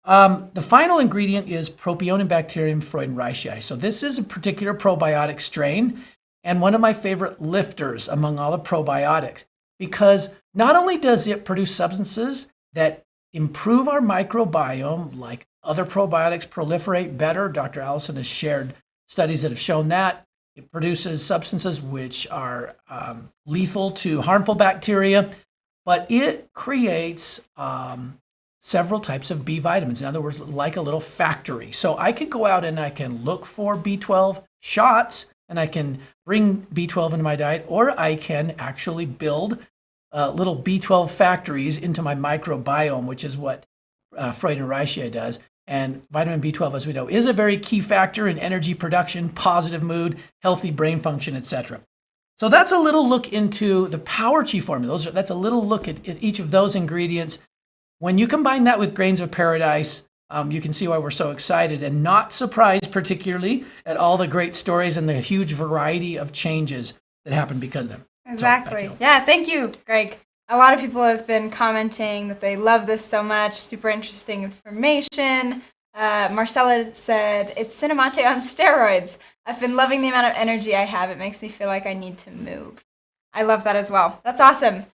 [SPEAKER 2] The final ingredient is Propionibacterium freudenreichii. So this is a particular probiotic strain and one of my favorite lifters among all the probiotics, because not only does it produce substances that improve our microbiome, like other probiotics proliferate better. Dr. Allison has shared studies that have shown that. It produces substances which are lethal to harmful bacteria, but it creates several types of B vitamins. In other words, like a little factory. So I could go out and I can look for B12 shots and I can bring B12 into my diet, or I can actually build little B12 factories into my microbiome, which is what freudenreichii does. And vitamin B12, as we know, is a very key factor in energy production, positive mood, healthy brain function, etc. So that's a little look into the Power Chi formula. That's a little look at each of those ingredients. When you combine that with Grains of Paradise, you can see why we're so excited and not surprised particularly at all the great stories and the huge variety of changes that happen because of them.
[SPEAKER 1] Exactly.
[SPEAKER 2] So,
[SPEAKER 1] yeah, thank you, Greg. A lot of people have been commenting that they love this so much. Super interesting information. Marcella said, it's Cinnamate on steroids. I've been loving the amount of energy I have. It makes me feel like I need to move. I love that as well. That's awesome.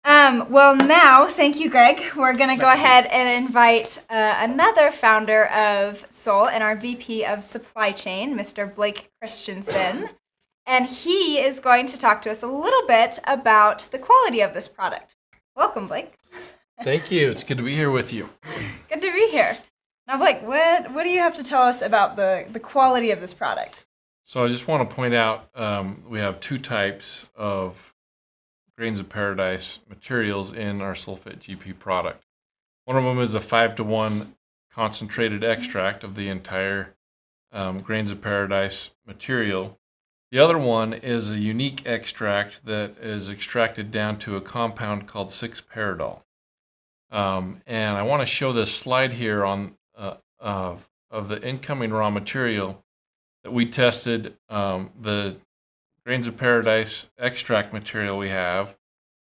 [SPEAKER 1] Well, now, thank you, Greg. We're going to go ahead and invite another founder of Soul and our VP of Supply Chain, Mr. Blake Christensen. And he is going to talk to us a little bit about the quality of this product. Welcome, Blake.
[SPEAKER 6] Thank you. It's good to be here with you.
[SPEAKER 1] Good to be here. Now, Blake, what do you have to tell us about the quality of this product?
[SPEAKER 6] So I just want to point out we have two types of Grains of Paradise materials in our SolleFitGP product. One of them is a 5-to-1 concentrated extract of the entire Grains of Paradise material. The other one is a unique extract that is extracted down to a compound called 6-paradol. And I want to show this slide here on of the incoming raw material that we tested. The Grains of Paradise extract material we have.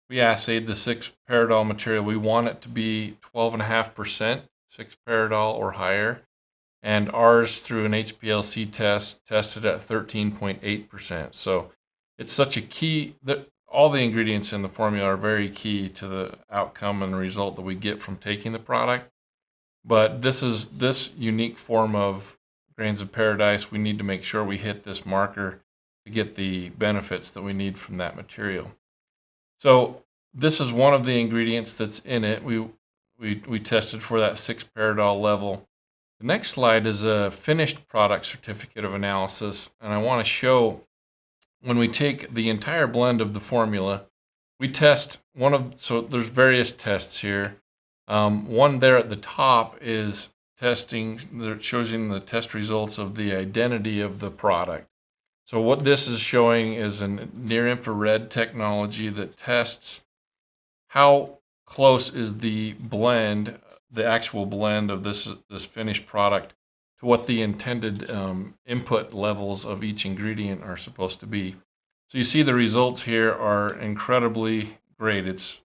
[SPEAKER 6] We assayed the 6-paradol material. We want it to be 12.5% 6-paradol or higher. And ours, through an HPLC test, tested at 13.8%. So it's such a key, that all the ingredients in the formula are very key to the outcome and the result that we get from taking the product. But this unique form of Grains of Paradise, we need to make sure we hit this marker to get the benefits that we need from that material. So this is one of the ingredients that's in it. We tested for that 6-paradol level. The next slide is a finished product certificate of analysis, and I want to show when we take the entire blend of the formula, we test so there's various tests here. One there at the top is testing that shows you the test results of the identity of the product. So what this is showing is a near infrared technology that tests how close is the blend, the actual blend of this finished product, to what the intended input levels of each ingredient are supposed to be. So you see the results here are incredibly great. It's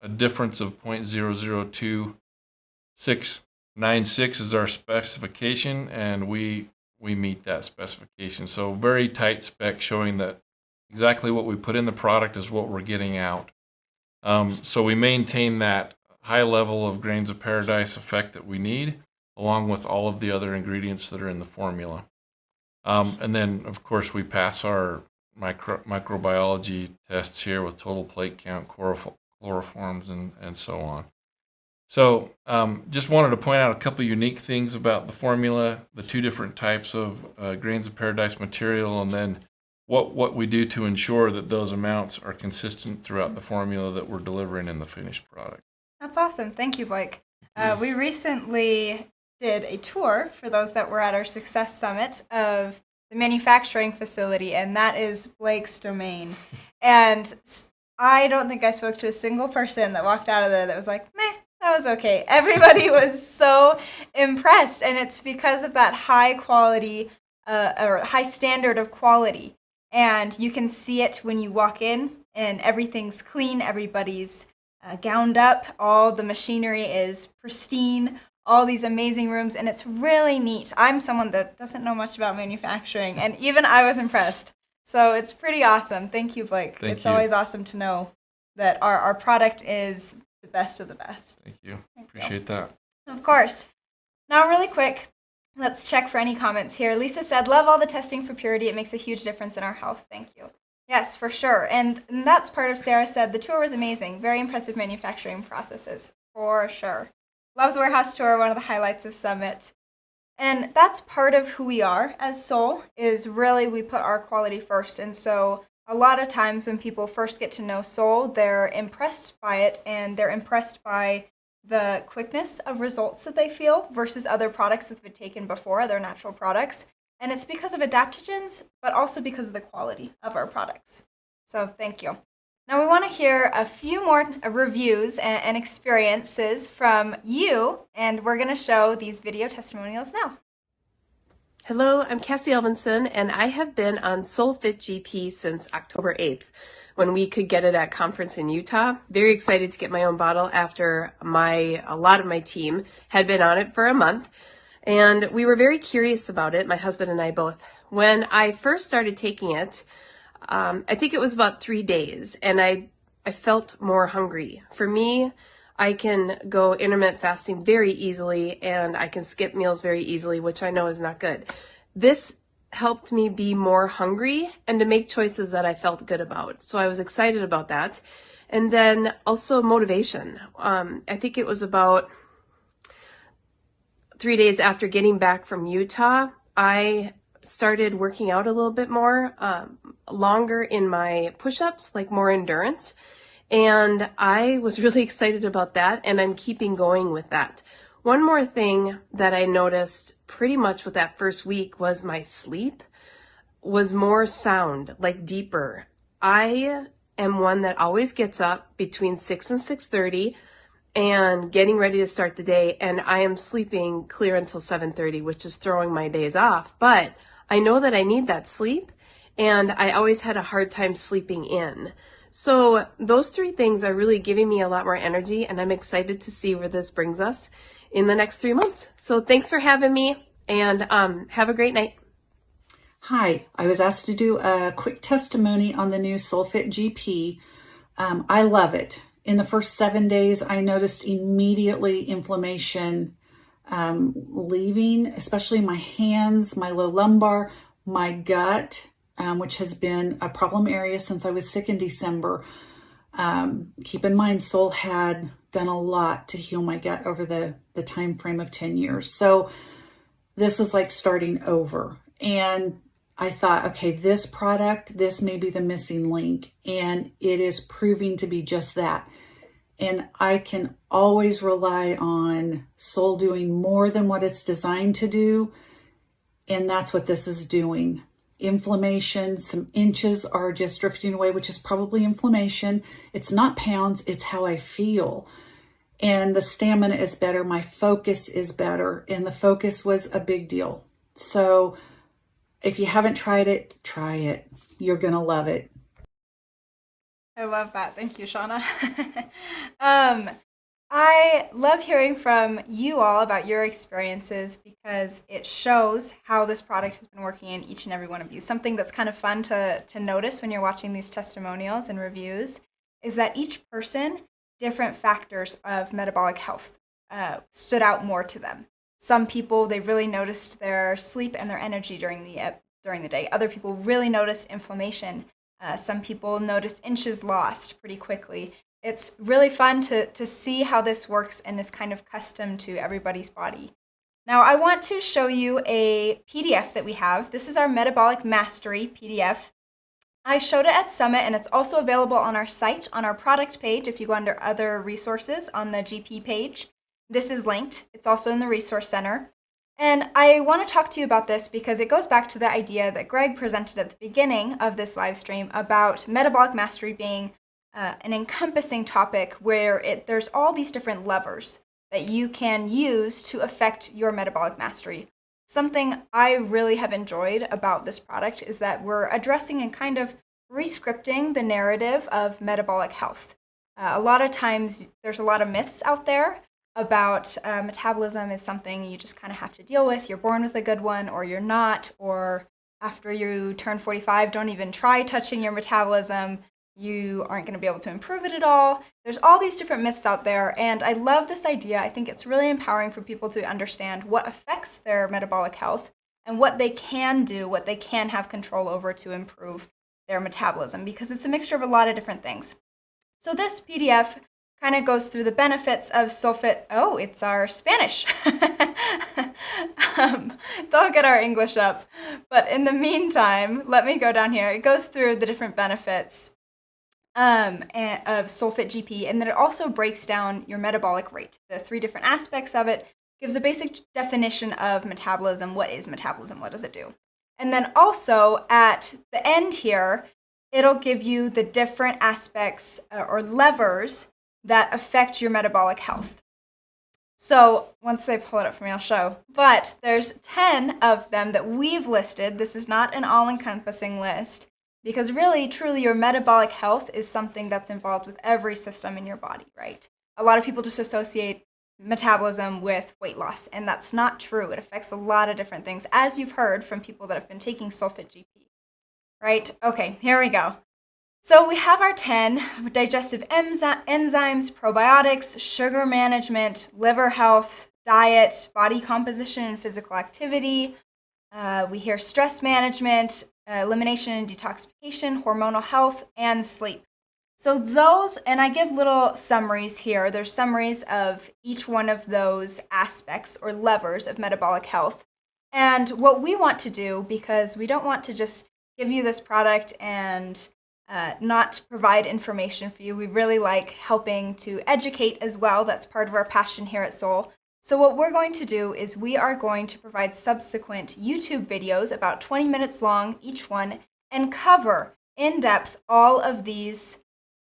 [SPEAKER 6] a difference of 0.002696 is our specification, and we meet that specification. So very tight spec, showing that exactly what we put in the product is what we're getting out. So we maintain that high level of grains of paradise effect that we need, along with all of the other ingredients that are in the formula. And then, of course, we pass our microbiology tests here with total plate count, chloroforms, and so on. So just wanted to point out a couple unique things about the formula, the two different types of grains of paradise material, and then what we do to ensure that those amounts are consistent throughout the formula that we're delivering in the finished product.
[SPEAKER 1] That's awesome. Thank you, Blake. We recently did a tour for those that were at our Success Summit of the manufacturing facility, and that is Blake's domain. And I don't think I spoke to a single person that walked out of there that was like, meh, that was okay. Everybody was so impressed, and it's because of that high quality or high standard of quality. And you can see it when you walk in, and everything's clean, everybody's gowned up, all the machinery is pristine, all these amazing rooms, and it's really neat. I'm someone that doesn't know much about manufacturing, and even I was impressed. So it's pretty awesome. Thank you, Blake. It's always awesome to know that our product is the best of the best.
[SPEAKER 6] Thank you. Appreciate that.
[SPEAKER 1] Of course. Now, really quick, let's check for any comments here. Lisa said, love all the testing for purity. It makes a huge difference in our health. Thank you. Yes, for sure. And that's part of Sarah said, the tour was amazing. Very impressive manufacturing processes, for sure. Love the warehouse tour, one of the highlights of Summit. And that's part of who we are as Soul, is really we put our quality first. And so a lot of times when people first get to know Soul, they're impressed by it, and they're impressed by the quickness of results that they feel versus other products that they've taken before, other natural products. And it's because of adaptogens, but also because of the quality of our products. So thank you. Now we want to hear a few more reviews and experiences from you, and we're going to show these video testimonials now.
[SPEAKER 7] Hello, I'm Cassie Elvinson, and I have been on SolleFitGP since October 8th, when we could get it at conference in Utah. Very excited to get my own bottle after a lot of my team had been on it for a month. And we were very curious about it, my husband and I both. When I first started taking it, I think it was about 3 days, and I felt more hungry. For me, I can go intermittent fasting very easily, and I can skip meals very easily, which I know is not good. This helped me be more hungry and to make choices that I felt good about. So I was excited about that. And then also motivation. I think it was about 3 days after getting back from Utah, I started working out a little bit more, longer in my push-ups, like more endurance. And I was really excited about that, and I'm keeping going with that. One more thing that I noticed pretty much with that first week was my sleep was more sound, like deeper. I am one that always gets up between 6 and 6:30 and getting ready to start the day, and I am sleeping clear until 7:30, which is throwing my days off. But I know that I need that sleep, and I always had a hard time sleeping in. So those 3 things are really giving me a lot more energy, and I'm excited to see where this brings us in the next 3 months. So thanks for having me, and have a great night.
[SPEAKER 8] Hi, I was asked to do a quick testimony on the new SolleFitGP. I love it. In the first 7 days, I noticed immediately inflammation leaving, especially my hands, my low lumbar, my gut, which has been a problem area since I was sick in December. Keep in mind, Soul had done a lot to heal my gut over the time frame of 10 years. So this is like starting over. And I thought, okay, this product, this may be the missing link, and it is proving to be just that. And I can always rely on Soul doing more than what it's designed to do, and that's what this is doing. Inflammation, some inches are just drifting away, which is probably inflammation. It's not pounds, it's how I feel. And the stamina is better, my focus is better, and the focus was a big deal. So if you haven't tried it, try it. You're gonna love it.
[SPEAKER 1] I love that. Thank you, Shauna. I love hearing from you all about your experiences because it shows how this product has been working in each and every one of you. Something that's kind of fun to notice when you're watching these testimonials and reviews is that each person, different factors of metabolic health stood out more to them. Some people, they really noticed their sleep and their energy during the day. Other people really noticed inflammation. Some people noticed inches lost pretty quickly. It's really fun to see how this works and is kind of custom to everybody's body. Now, I want to show you a PDF that we have. This is our Metabolic Mastery PDF. I showed it at Summit, and it's also available on our site, on our product page. If you go under other resources on the GP page, this is linked. It's also in the Resource Center. And I want to talk to you about this because it goes back to the idea that Greg presented at the beginning of this live stream about metabolic mastery being an encompassing topic where there's all these different levers that you can use to affect your metabolic mastery. Something I really have enjoyed about this product is that we're addressing and kind of re-scripting the narrative of metabolic health. A lot of times there's a lot of myths out there about metabolism is something you just kind of have to deal with. You're born with a good one or you're not, or after you turn 45, don't even try touching your metabolism. You aren't going to be able to improve it at all. There's all these different myths out there, and I love this idea. I think it's really empowering for people to understand what affects their metabolic health and what they can do, what they can have control over to improve their metabolism, because it's a mixture of a lot of different things. So this PDF kind of goes through the benefits of SolleFit. Oh, it's our Spanish. They'll get our English up. But in the meantime, let me go down here. It goes through the different benefits of SolleFitGP, and then it also breaks down your metabolic rate. The 3 different aspects of it gives a basic definition of metabolism. What is metabolism? What does it do? And then also at the end here, it'll give you the different aspects or levers that affect your metabolic health. So once they pull it up for me, I'll show. But there's 10 of them that we've listed. This is not an all-encompassing list because really, truly, your metabolic health is something that's involved with every system in your body, right? A lot of people just associate metabolism with weight loss, and that's not true. It affects a lot of different things, as you've heard from people that have been taking SolleFitGP, right? Okay, here we go. So we have our 10 digestive enzymes, probiotics, sugar management, liver health, diet, body composition and physical activity. We hear stress management, elimination and detoxification, hormonal health, and sleep. So those, and I give little summaries here. There's summaries of each one of those aspects or levers of metabolic health. And what we want to do, because we don't want to just give you this product and not provide information for you. We really like helping to educate as well. That's part of our passion here at Soul. So what we're going to do is we are going to provide subsequent YouTube videos, about 20 minutes long each one, and cover in depth all of these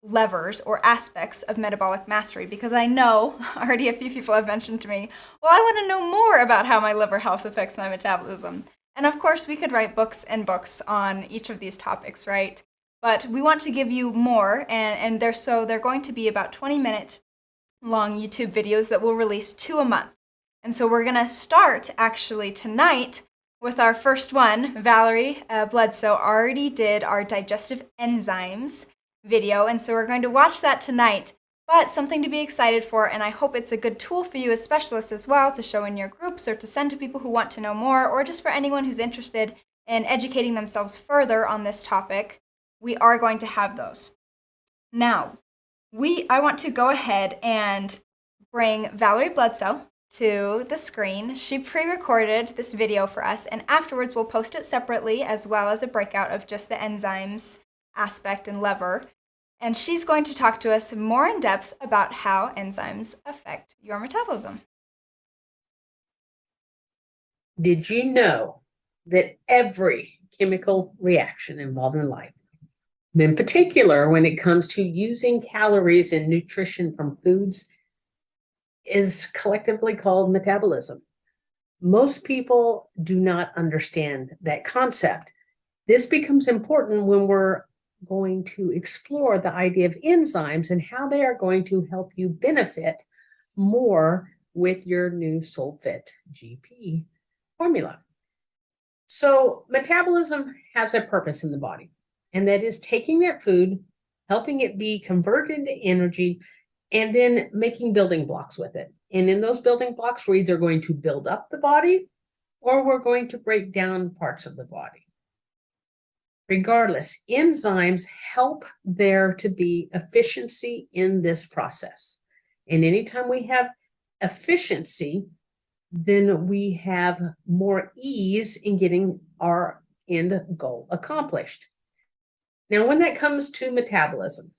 [SPEAKER 1] levers or aspects of metabolic mastery, because I know already a few people have mentioned to me, well, I want to know more about how my liver health affects my metabolism. And of course, we could write books and books on each of these topics, right? But we want to give you more, and they're going to be about 20-minute long YouTube videos that we'll release 2 a month. And so we're going to start actually tonight with our first one. Valerie Bledsoe already did our digestive enzymes video, and so we're going to watch that tonight. But something to be excited for, and I hope it's a good tool for you as specialists as well to show in your groups or to send to people who want to know more, or just for anyone who's interested in educating themselves further on this topic. We are going to have those. Now, I want to go ahead and bring Valerie Bledsoe to the screen. She pre-recorded this video for us, and afterwards we'll post it separately as well as a breakout of just the enzymes aspect and lever. And she's going to talk to us more in depth about how enzymes affect your metabolism.
[SPEAKER 9] Did you know that every chemical reaction involved in life, in particular when it comes to using calories and nutrition from foods, is collectively called metabolism? Most people do not understand that concept. This becomes important when we're going to explore the idea of enzymes and how they are going to help you benefit more with your new SolleFitGP formula. So metabolism has a purpose in the body, and that is taking that food, helping it be converted into energy, and then making building blocks with it. And in those building blocks, we're either going to build up the body or we're going to break down parts of the body. Regardless, enzymes help there to be efficiency in this process. And anytime we have efficiency, then we have more ease in getting our end goal accomplished. Now, when that comes to metabolism,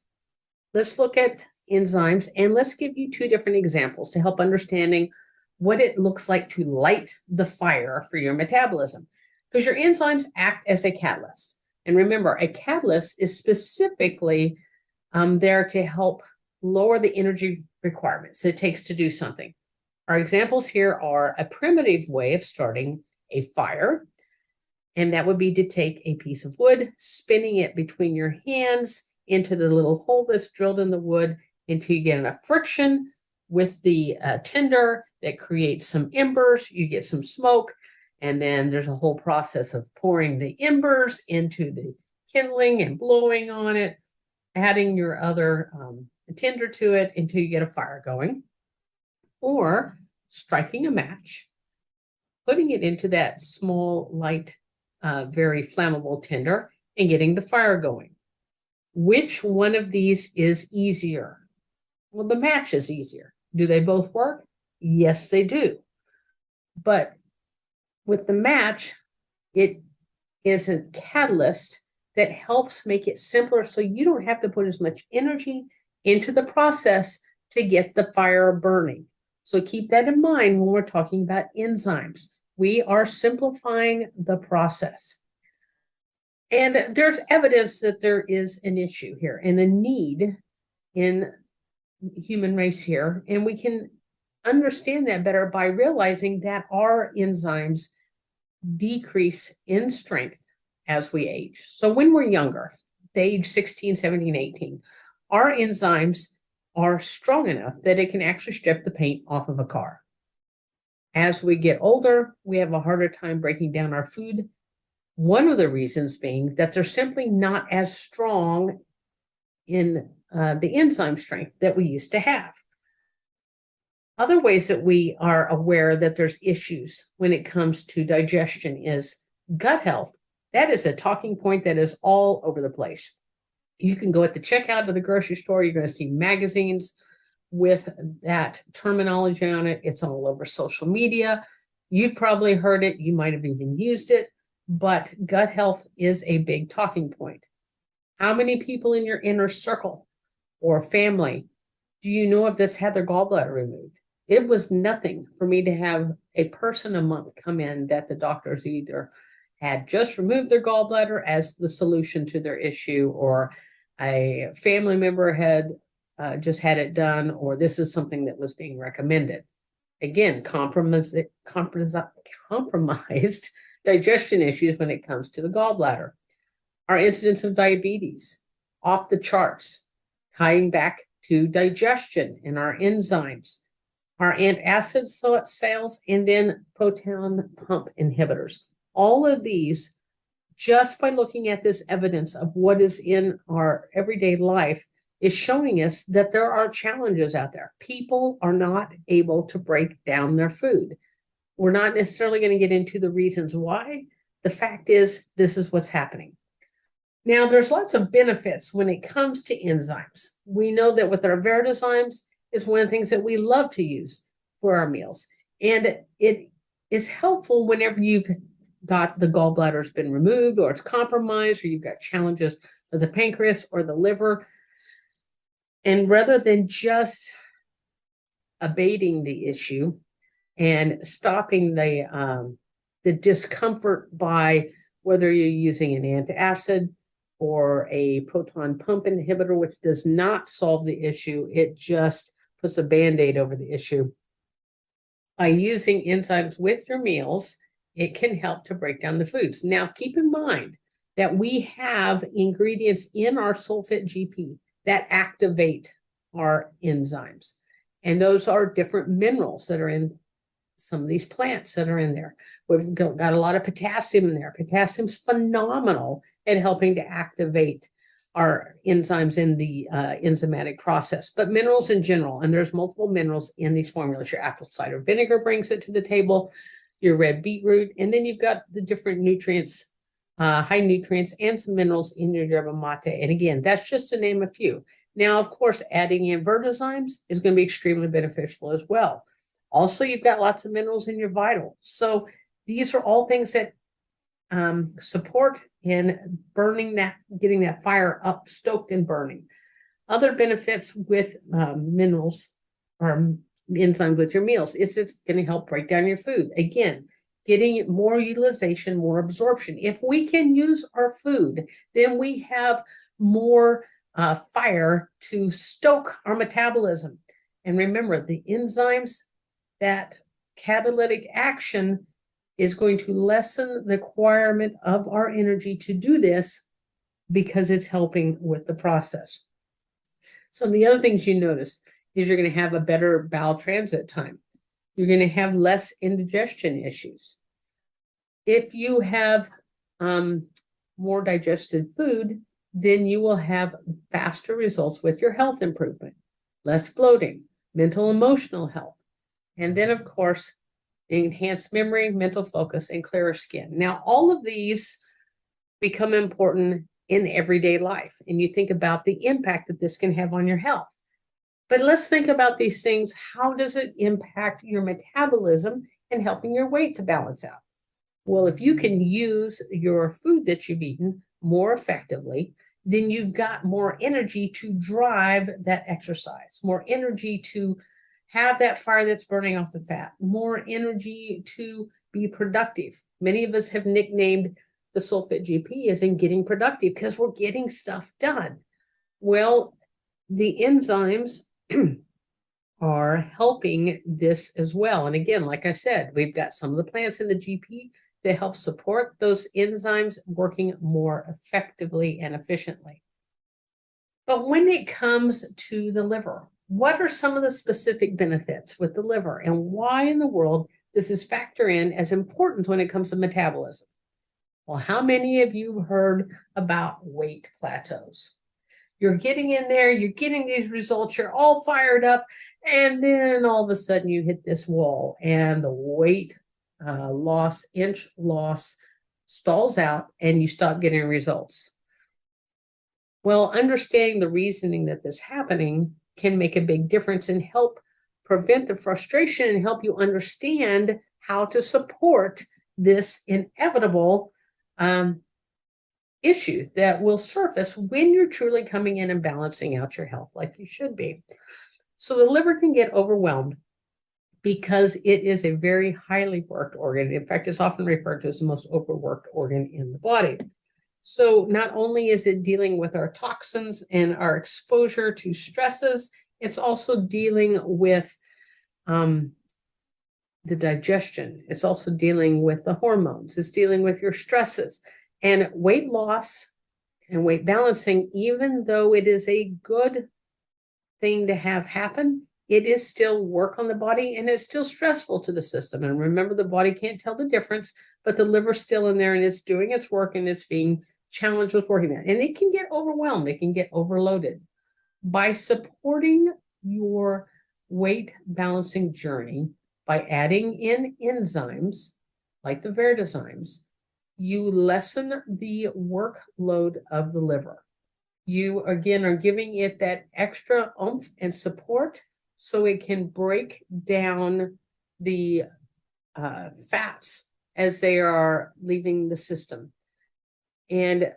[SPEAKER 9] let's look at enzymes and let's give you two different examples to help understanding what it looks like to light the fire for your metabolism. Because your enzymes act as a catalyst. And remember, a catalyst is specifically there to help lower the energy requirements it takes to do something. Our examples here are a primitive way of starting a fire, and that would be to take a piece of wood, spinning it between your hands into the little hole that's drilled in the wood until you get enough friction with the tinder that creates some embers, you get some smoke, and then there's a whole process of pouring the embers into the kindling and blowing on it, adding your other tinder to it until you get a fire going. Or striking a match, putting it into that small, light, very flammable tinder and getting the fire going. Which one of these is easier? Well, the match is easier. Do they both work? Yes, they do. But with the match, it is a catalyst that helps make it simpler so you don't have to put as much energy into the process to get the fire burning. So keep that in mind when we're talking about enzymes. We are simplifying the process. And there's evidence that there is an issue here and a need in human race here. And we can understand that better by realizing that our enzymes decrease in strength as we age. So when we're younger, age 16, 17, 18, our enzymes are strong enough that it can actually strip the paint off of a car. As we get older, we have a harder time breaking down our food. One of the reasons being that they're simply not as strong in the enzyme strength that we used to have. Other ways that we are aware that there's issues when it comes to digestion is gut health. That is a talking point that is all over the place. You can go at the checkout of the grocery store, you're going to see magazines with that terminology on it. It's all over social media. You've probably heard it, you might have even used it, but gut health is a big talking point. How many people in your inner circle or family do you know of that's had their gallbladder removed? It was nothing for me to have a person a month come in that the doctors either had just removed their gallbladder as the solution to their issue, or a family member had just had it done, or this is something that was being recommended. Again, compromised digestion issues when it comes to the gallbladder. Our incidence of diabetes, off the charts, tying back to digestion and our enzymes, our antacid sales, and then proton pump inhibitors. All of these, just by looking at this evidence of what is in our everyday life, is showing us that there are challenges out there. People are not able to break down their food. We're not necessarily going to get into the reasons why. The fact is, this is what's happening. Now, there's lots of benefits when it comes to enzymes. We know that with our Veritazymes is one of the things that we love to use for our meals. And it is helpful whenever you've got the gallbladder's been removed or it's compromised or you've got challenges with the pancreas or the liver. And rather than just abating the issue and stopping the discomfort by whether you're using an antacid or a proton pump inhibitor, which does not solve the issue, it just puts a Band-Aid over the issue. By using enzymes with your meals, it can help to break down the foods. Now, keep in mind that we have ingredients in our SolleFitGP that activate our enzymes. And those are different minerals that are in some of these plants that are in there. We've got a lot of potassium in there. Potassium's phenomenal at helping to activate our enzymes in the enzymatic process, but minerals in general, and there's multiple minerals in these formulas. Your apple cider vinegar brings it to the table, your red beetroot, and then you've got the different nutrients, high nutrients and some minerals in your yerba mate. And again, that's just to name a few. Now, of course, adding in vertizymes is going to be extremely beneficial as well. Also, you've got lots of minerals in your vital. So these are all things that support in burning that, getting that fire up, stoked and burning. Other benefits with minerals or enzymes with your meals is it's going to help break down your food. Again, getting more utilization, more absorption. If we can use our food, then we have more fire to stoke our metabolism. And remember, the enzymes, that catalytic action is going to lessen the requirement of our energy to do this because it's helping with the process. Some of the other things you notice is you're going to have a better bowel transit time. You're going to have less indigestion issues. If you have more digested food, then you will have faster results with your health improvement, less bloating, mental, emotional health. And then, of course, enhanced memory, mental focus, and clearer skin. Now, all of these become important in everyday life. And you think about the impact that this can have on your health. But let's think about these things. How does it impact your metabolism and helping your weight to balance out? Well, if you can use your food that you've eaten more effectively, then you've got more energy to drive that exercise, more energy to have that fire that's burning off the fat, more energy to be productive. Many of us have nicknamed the SolleFitGP as in getting productive because we're getting stuff done. Well, the enzymes are helping this as well. And again, like I said, we've got some of the plants in the GP that help support those enzymes working more effectively and efficiently. But when it comes to the liver, what are some of the specific benefits with the liver and why in the world does this factor in as important when it comes to metabolism? Well, how many of you heard about weight plateaus? You're getting in there, you're getting these results, you're all fired up, and then all of a sudden you hit this wall and the weight loss, inch loss stalls out and you stop getting results. Well, understanding the reasoning that this is happening can make a big difference and help prevent the frustration and help you understand how to support this inevitable issue that will surface when you're truly coming in and balancing out your health like you should be. So the liver can get overwhelmed because it is a very highly worked organ. In fact, it's often referred to as the most overworked organ in the body. So not only is it dealing with our toxins and our exposure to stresses, it's also dealing with the digestion. It's also dealing with the hormones. It's dealing with your stresses. And weight loss and weight balancing, even though it is a good thing to have happen, it is still work on the body and it's still stressful to the system. And remember, the body can't tell the difference, but the liver's still in there and it's doing its work and it's being challenged with working that. And it can get overwhelmed. It can get overloaded. By supporting your weight balancing journey, by adding in enzymes like the vertizymes, you lessen the workload of the liver. You, again, are giving it that extra oomph and support so it can break down the fats as they are leaving the system. And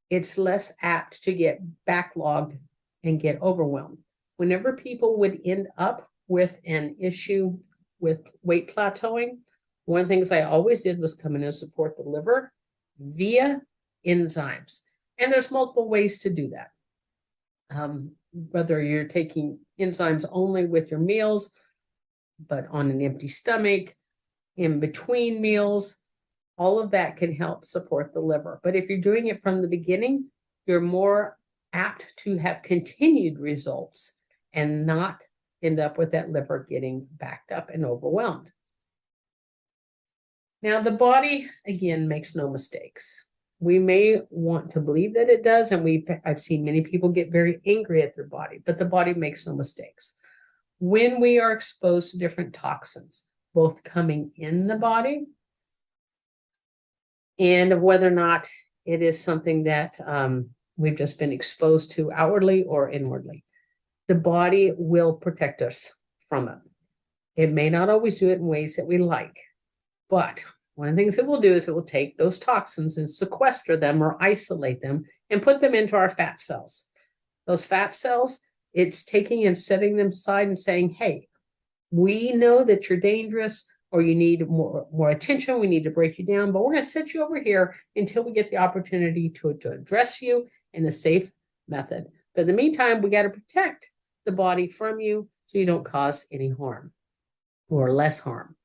[SPEAKER 9] it's less apt to get backlogged and get overwhelmed. Whenever people would end up with an issue with weight plateauing, one of the things I always did was come in and support the liver via enzymes. And there's multiple ways to do that. Whether you're taking enzymes only with your meals, but on an empty stomach, in between meals, all of that can help support the liver. But if you're doing it from the beginning, you're more apt to have continued results and not end up with that liver getting backed up and overwhelmed. Now, the body, again, makes no mistakes. We may want to believe that it does, and I've seen many people get very angry at their body, but the body makes no mistakes. When we are exposed to different toxins, both coming in the body and whether or not it is something that we've just been exposed to outwardly or inwardly, the body will protect us from it. It may not always do it in ways that we like, but one of the things it will do is it will take those toxins and sequester them or isolate them and put them into our fat cells. Those fat cells, it's taking and setting them aside and saying, hey, we know that you're dangerous or you need more attention. We need to break you down, but we're going to set you over here until we get the opportunity to address you in a safe method. But in the meantime, we got to protect the body from you so you don't cause any harm or less harm.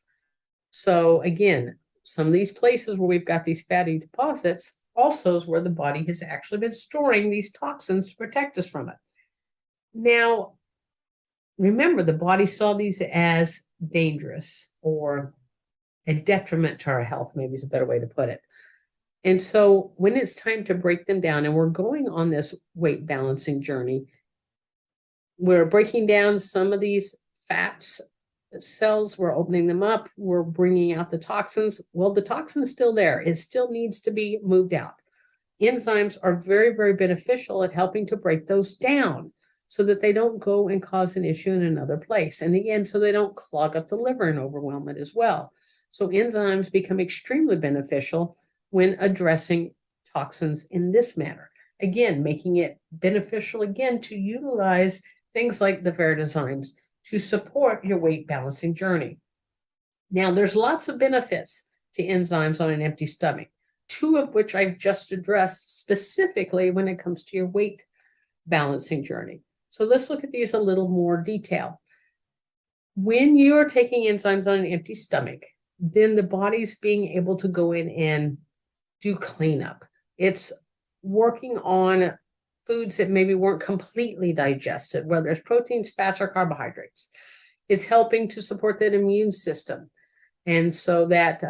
[SPEAKER 9] So again, some of these places where we've got these fatty deposits also is where the body has actually been storing these toxins to protect us from it. Now, remember, the body saw these as dangerous or a detriment to our health, maybe is a better way to put it. And so when it's time to break them down, and we're going on this weight balancing journey, we're breaking down some of these fats cells, we're opening them up, we're bringing out the toxins. Well, the toxin's still there. It still needs to be moved out. Enzymes are very, very beneficial at helping to break those down so that they don't go and cause an issue in another place. And again, so they don't clog up the liver and overwhelm it as well. So enzymes become extremely beneficial when addressing toxins in this manner. Again, making it beneficial again to utilize things like the enzymes to support your weight balancing journey. Now, there's lots of benefits to enzymes on an empty stomach, two of which I've just addressed specifically when it comes to your weight balancing journey. So let's look at these a little more detail. When you're taking enzymes on an empty stomach, then the body's being able to go in and do cleanup. It's working on foods that maybe weren't completely digested, whether it's proteins, fats, or carbohydrates. It's helping to support that immune system. And so that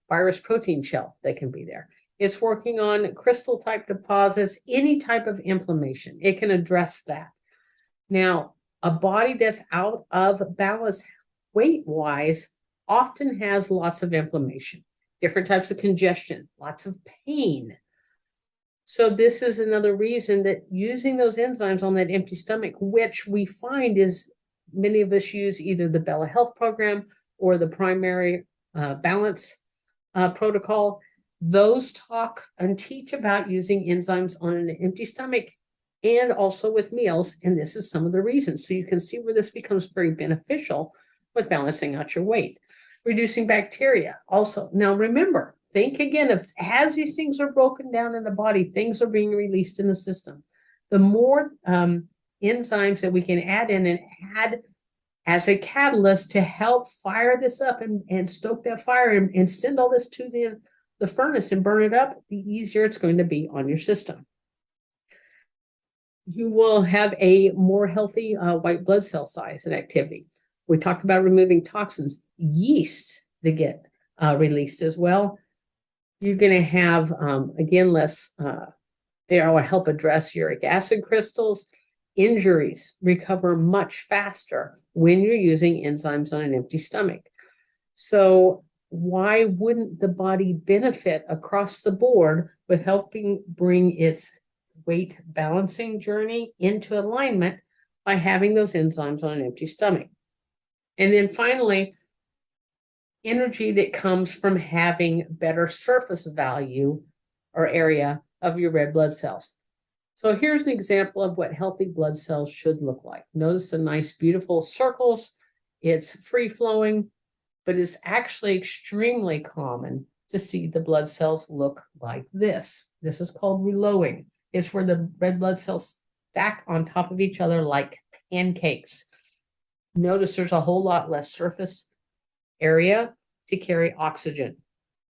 [SPEAKER 9] virus protein shell that can be there. It's working on crystal type deposits, any type of inflammation. It can address that. Now, a body that's out of balance weight-wise often has lots of inflammation, different types of congestion, lots of pain. So this is another reason that using those enzymes on that empty stomach, which we find is many of us use either the Bella Health program or the primary balance protocol, those talk and teach about using enzymes on an empty stomach and also with meals. And this is some of the reasons. So you can see where this becomes very beneficial with balancing out your weight. Reducing bacteria also. Now remember, think again, as these things are broken down in the body, things are being released in the system. The more enzymes that we can add in and add as a catalyst to help fire this up and stoke that fire and send all this to the furnace and burn it up, the easier it's going to be on your system. You will have a more healthy white blood cell size and activity. We talked about removing toxins, yeast that get released as well. You're going to have, again, less, they will help address uric acid crystals. Injuries recover much faster when you're using enzymes on an empty stomach. So why wouldn't the body benefit across the board with helping bring its weight balancing journey into alignment by having those enzymes on an empty stomach? And then finally, energy that comes from having better surface value or area of your red blood cells. So here's an example of what healthy blood cells should look like. Notice the nice, beautiful circles. It's free flowing, but it's actually extremely common to see the blood cells look like this. This is called reloading. It's where the red blood cells stack on top of each other like pancakes. Notice there's a whole lot less surface area to carry oxygen.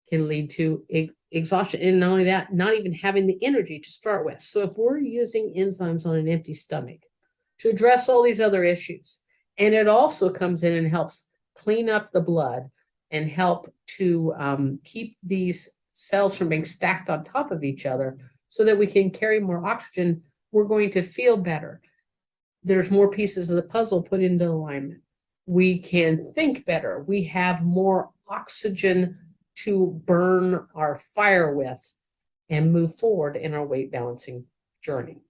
[SPEAKER 9] Can lead to exhaustion. And not only that, not even having the energy to start with. So if we're using enzymes on an empty stomach to address all these other issues, and it also comes in and helps clean up the blood and help to keep these cells from being stacked on top of each other so that we can carry more oxygen, we're going to feel better. There's more pieces of the puzzle put into alignment. We can think better. We have more oxygen to burn our fire with and move forward in our weight balancing journey.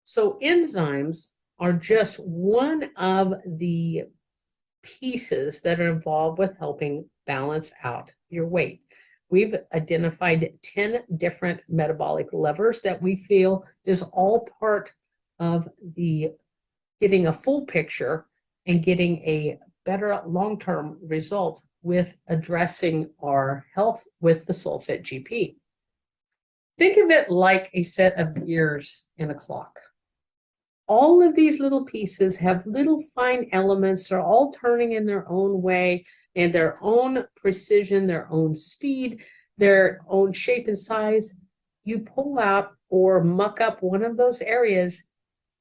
[SPEAKER 9] So enzymes are just one of the pieces that are involved with helping balance out your weight. We've identified 10 different metabolic levers that we feel is all part of the getting a full picture and getting a better long-term result with addressing our health with the SolleFitGP. Think of it like a set of gears in a clock. All of these little pieces have little fine elements. They're all turning in their own way and their own precision, their own speed, their own shape and size. You pull out or muck up one of those areas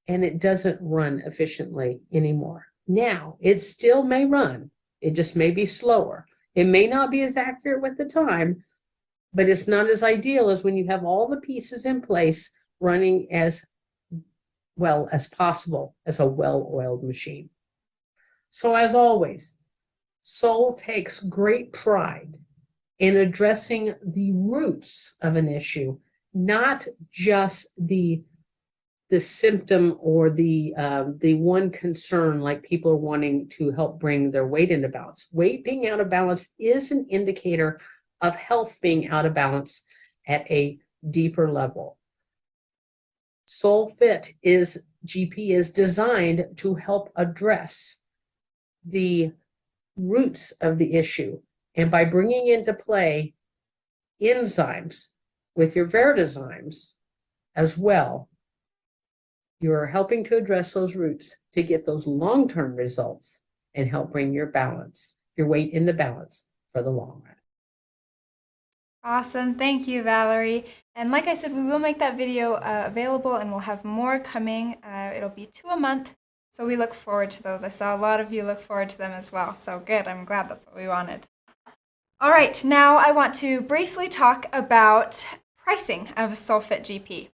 [SPEAKER 9] and it doesn't run efficiently anymore. Now, it still may run. It just may be slower. It may not be as accurate with the time, but it's not as ideal as when you have all the pieces in place running as well as possible as a well-oiled machine. So as always, Soul takes great pride in addressing the roots of an issue, not just the symptom or the one concern, like people are wanting to help bring their weight into balance. Weight being out of balance is an indicator of health being out of balance at a deeper level. SolleFitGP is designed to help address the roots of the issue. And by bringing into play enzymes with your Vertizymes as well, you're helping to address those roots to get those long-term results and help bring your weight into balance for the long run.
[SPEAKER 1] Awesome. Thank you, Valerie. And like I said, we will make that video available and we'll have more coming. It'll be 2 a month. So we look forward to those. I saw a lot of you look forward to them as well. So good. I'm glad that's what we wanted. All right. Now I want to briefly talk about pricing of SolleFitGP.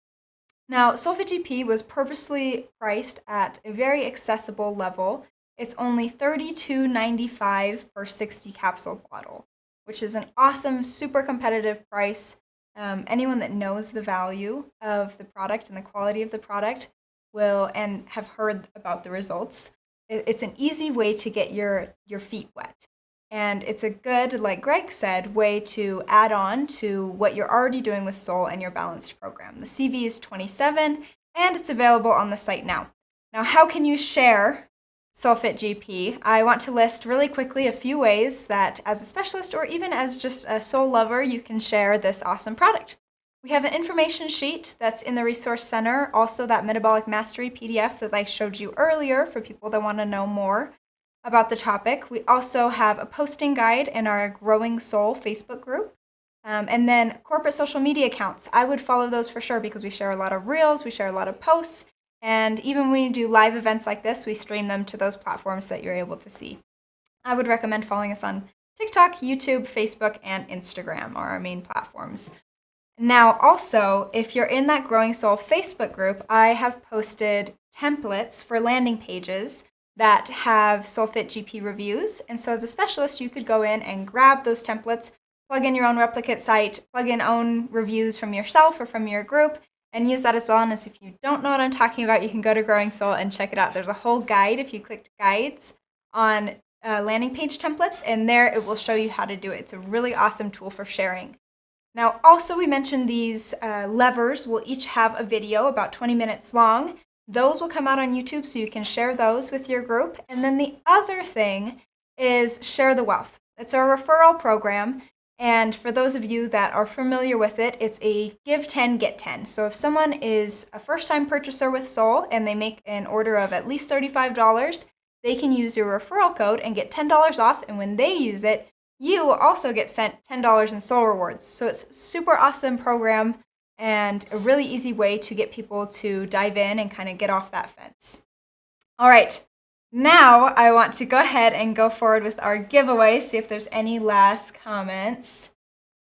[SPEAKER 1] Now, SolleFitGP was purposely priced at a very accessible level. It's only $32.95 per 60 capsule bottle, which is an awesome, super competitive price. Anyone that knows the value of the product and the quality of the product will and have heard about the results. It's an easy way to get your feet wet. And it's a good, like Greg said, way to add on to what you're already doing with Soul and your balanced program. The CV is 27 and it's available on the site now. Now, how can you share SolleFitGP? I want to list really quickly a few ways that as a specialist or even as just a Soul lover, you can share this awesome product. We have an information sheet that's in the Resource Center, also that Metabolic Mastery PDF that I showed you earlier for people that want to know more about the topic. We also have a posting guide in our Growing Soul Facebook group. And then corporate social media accounts. I would follow those for sure because we share a lot of reels, we share a lot of posts, and even when you do live events like this, we stream them to those platforms that you're able to see. I would recommend following us on TikTok, YouTube, Facebook, and Instagram are our main platforms. Now, also, if you're in that Growing Soul Facebook group, I have posted templates for landing pages that have SolleFitGP reviews. And so as a specialist, you could go in and grab those templates, plug in your own replicate site, plug in own reviews from yourself or from your group, and use that as well. And if you don't know what I'm talking about, you can go to Growing Soul and check it out. There's a whole guide if you clicked guides on landing page templates, and there it will show you how to do it. It's a really awesome tool for sharing. Now, also we mentioned these levers will each have a video about 20 minutes long. Those will come out on YouTube, so you can share those with your group. And then the other thing is Share the Wealth. It's a referral program. And for those of you that are familiar with it, it's a give 10, get 10. So if someone is a first-time purchaser with Soul and they make an order of at least $35, they can use your referral code and get $10 off. And when they use it, you also get sent $10 in Soul rewards. So it's a super awesome program and a really easy way to get people to dive in and kind of get off that fence. All right. Now I want to go ahead and go forward with our giveaway, see if there's any last comments.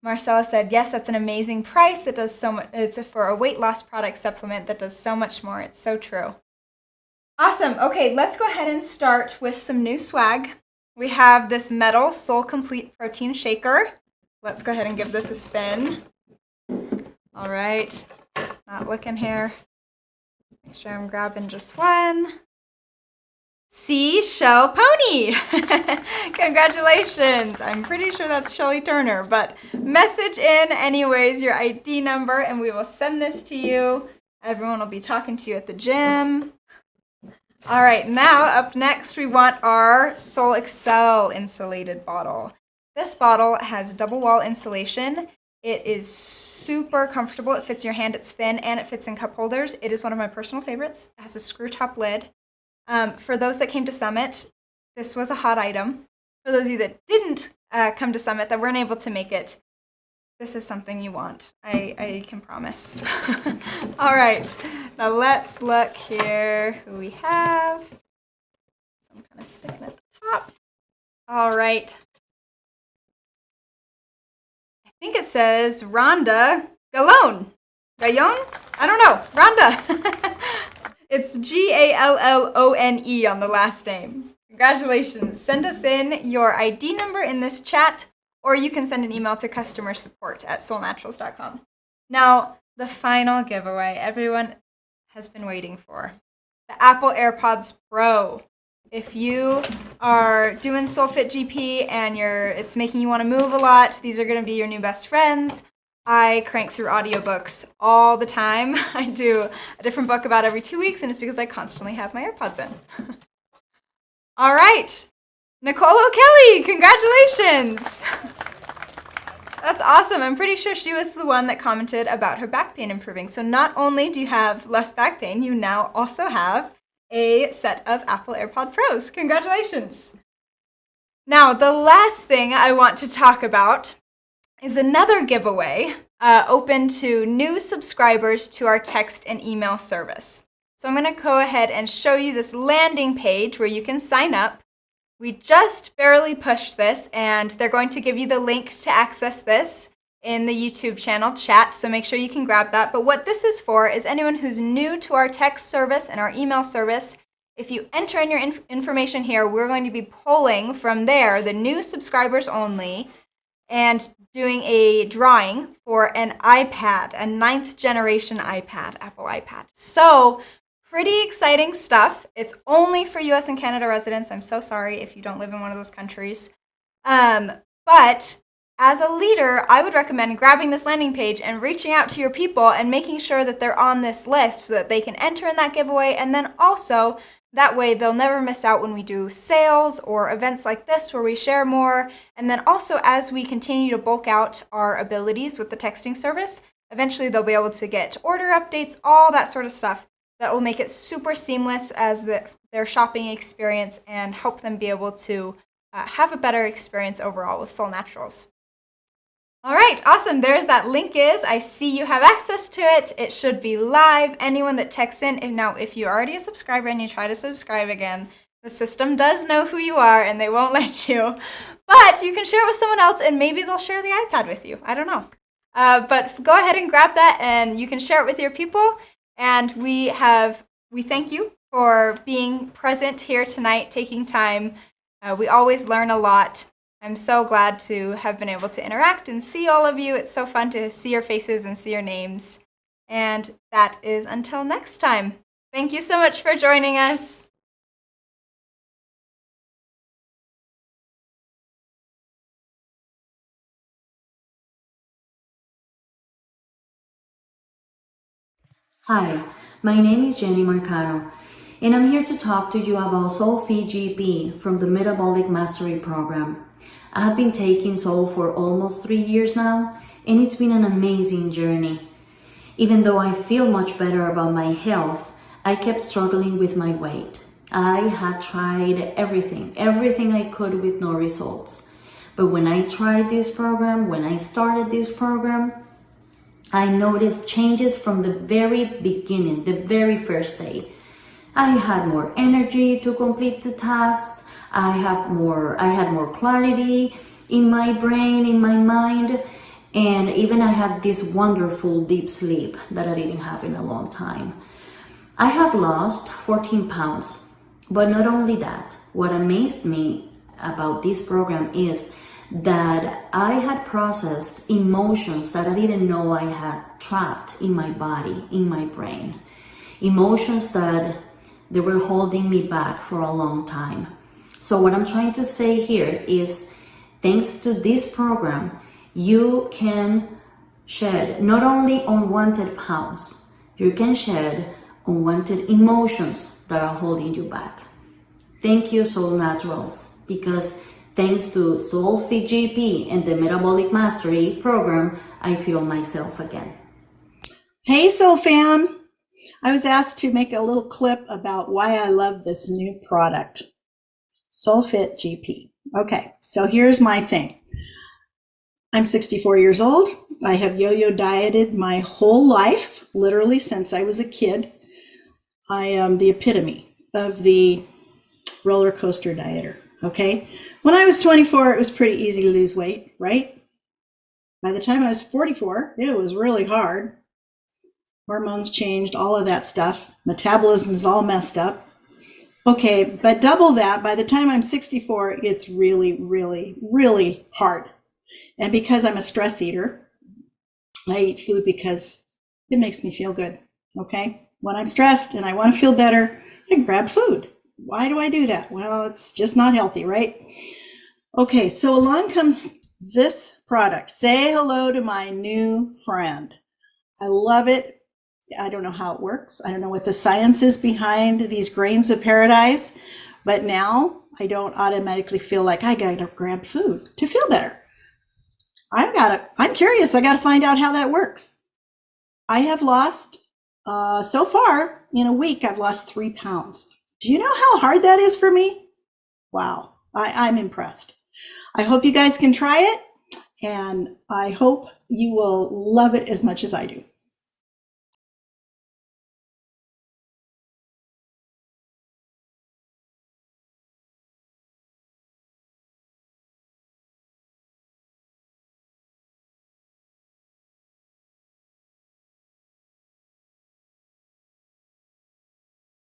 [SPEAKER 1] Marcella said, yes, that's an amazing price. That does so much. It's for a weight loss product supplement that does so much more. It's so true. Awesome. Okay, let's go ahead and start with some new swag. We have this metal Soul Complete Protein Shaker. Let's go ahead and give this a spin. All right, not looking here. Make sure I'm grabbing just one. Seashell Pony. Congratulations. I'm pretty sure that's Shelly Turner, but message in anyways your ID number and we will send this to you. Everyone will be talking to you at the gym. All right, now up next we want our Soul Excel insulated bottle. This bottle has double wall insulation. It is super comfortable. It fits your hand, it's thin, and it fits in cup holders. It is one of my personal favorites. It has a screw top lid. For those that came to Summit, this was a hot item. For those of you that didn't come to Summit, that weren't able to make it, this is something you want. I can promise. All right, now let's look here who we have. So I'm kind of sticking at the top. All right. I think it says Rhonda Gallone. Gallone? I don't know. Rhonda. It's Gallone on the last name. Congratulations. Send us in your ID number in this chat, or you can send an email to customer support at soulnaturals.com. Now, the final giveaway everyone has been waiting for. The Apple AirPods Pro. If you are doing SolleFitGP and it's making you want to move a lot, these are going to be your new best friends. I crank through audiobooks all the time. I do a different book about every 2 weeks, and it's because I constantly have my AirPods in. All right. Nicole O'Kelly, congratulations. That's awesome. I'm pretty sure she was the one that commented about her back pain improving. So not only do you have less back pain, you now also have a set of Apple AirPod Pros. Congratulations. Now, the last thing I want to talk about is another giveaway open to new subscribers to our text and email service. So I'm going to go ahead and show you this landing page where you can sign up. We just barely pushed this, and they're going to give you the link to access this in the YouTube channel chat, so make sure you can grab that. But what this is for is anyone who's new to our text service and our email service. If you enter in your information here, we're going to be pulling from there the new subscribers only and doing a drawing for an iPad, a 9th generation iPad, Apple iPad. So pretty exciting stuff. It's only for US and Canada residents. I'm so sorry if you don't live in one of those countries. But as a leader, I would recommend grabbing this landing page and reaching out to your people and making sure that they're on this list so that they can enter in that giveaway. And then also, that way they'll never miss out when we do sales or events like this where we share more. And then also, as we continue to bulk out our abilities with the texting service, eventually they'll be able to get order updates, all that sort of stuff that will make it super seamless as their shopping experience and help them be able to have a better experience overall with Soul Naturals. All right, awesome. There's that link is. I see you have access to it. It should be live. Anyone that texts in, if you're already a subscriber and you try to subscribe again, the system does know who you are and they won't let you. But you can share it with someone else and maybe they'll share the iPad with you. I don't know. But go ahead and grab that and you can share it with your people. And we thank you for being present here tonight, taking time. We always learn a lot. I'm so glad to have been able to interact and see all of you. It's so fun to see your faces and see your names. And that is until next time. Thank you so much for joining us.
[SPEAKER 10] Hi, my name is Jenny Marcano, and I'm here to talk to you about SolleFitGP from the Metabolic Mastery Program. I have been taking Sol for almost 3 years now, and it's been an amazing journey. Even though I feel much better about my health, I kept struggling with my weight. I had tried everything I could with no results. But when I tried this program, when I started this program, I noticed changes from the very beginning, the very first day. I had more energy to complete the tasks. I had more clarity in my brain, in my mind, and even I had this wonderful deep sleep that I didn't have in a long time. I have lost 14 pounds. But not only that, what amazed me about this program is that I had processed emotions that I didn't know I had trapped in my body, in my brain. Emotions that they were holding me back for a long time. So what I'm trying to say here is, thanks to this program, you can shed not only unwanted pounds, you can shed unwanted emotions that are holding you back. Thank you, Soul Naturals, because thanks to SolleFitGP and the Metabolic Mastery program, I feel myself again.
[SPEAKER 11] Hey, Soul Fam! I was asked to make a little clip about why I love this new product, SolleFitGP. Okay, so here's my thing. I'm 64 years old. I have yo-yo dieted my whole life, literally since I was a kid. I am the epitome of the roller coaster dieter, okay? When I was 24, it was pretty easy to lose weight, right? By the time I was 44, it was really hard. Hormones changed, all of that stuff. Metabolism is all messed up. Okay, but double that, by the time I'm 64, it's really, really, really hard. And because I'm a stress eater, I eat food because it makes me feel good, okay? When I'm stressed and I want to feel better, I grab food. Why do I do that? Well, it's just not healthy, right? Okay, so along comes this product. Say hello to my new friend. I love it. I don't know how it works. I don't know what the science is behind these grains of paradise, but now I don't automatically feel like I gotta grab food to feel better. I'm curious. I gotta find out how that works. I have lost, so far in a week, I've lost 3 pounds. Do you know how hard that is for me? Wow, I'm impressed. I hope you guys can try it, and I hope you will love it as much as I do.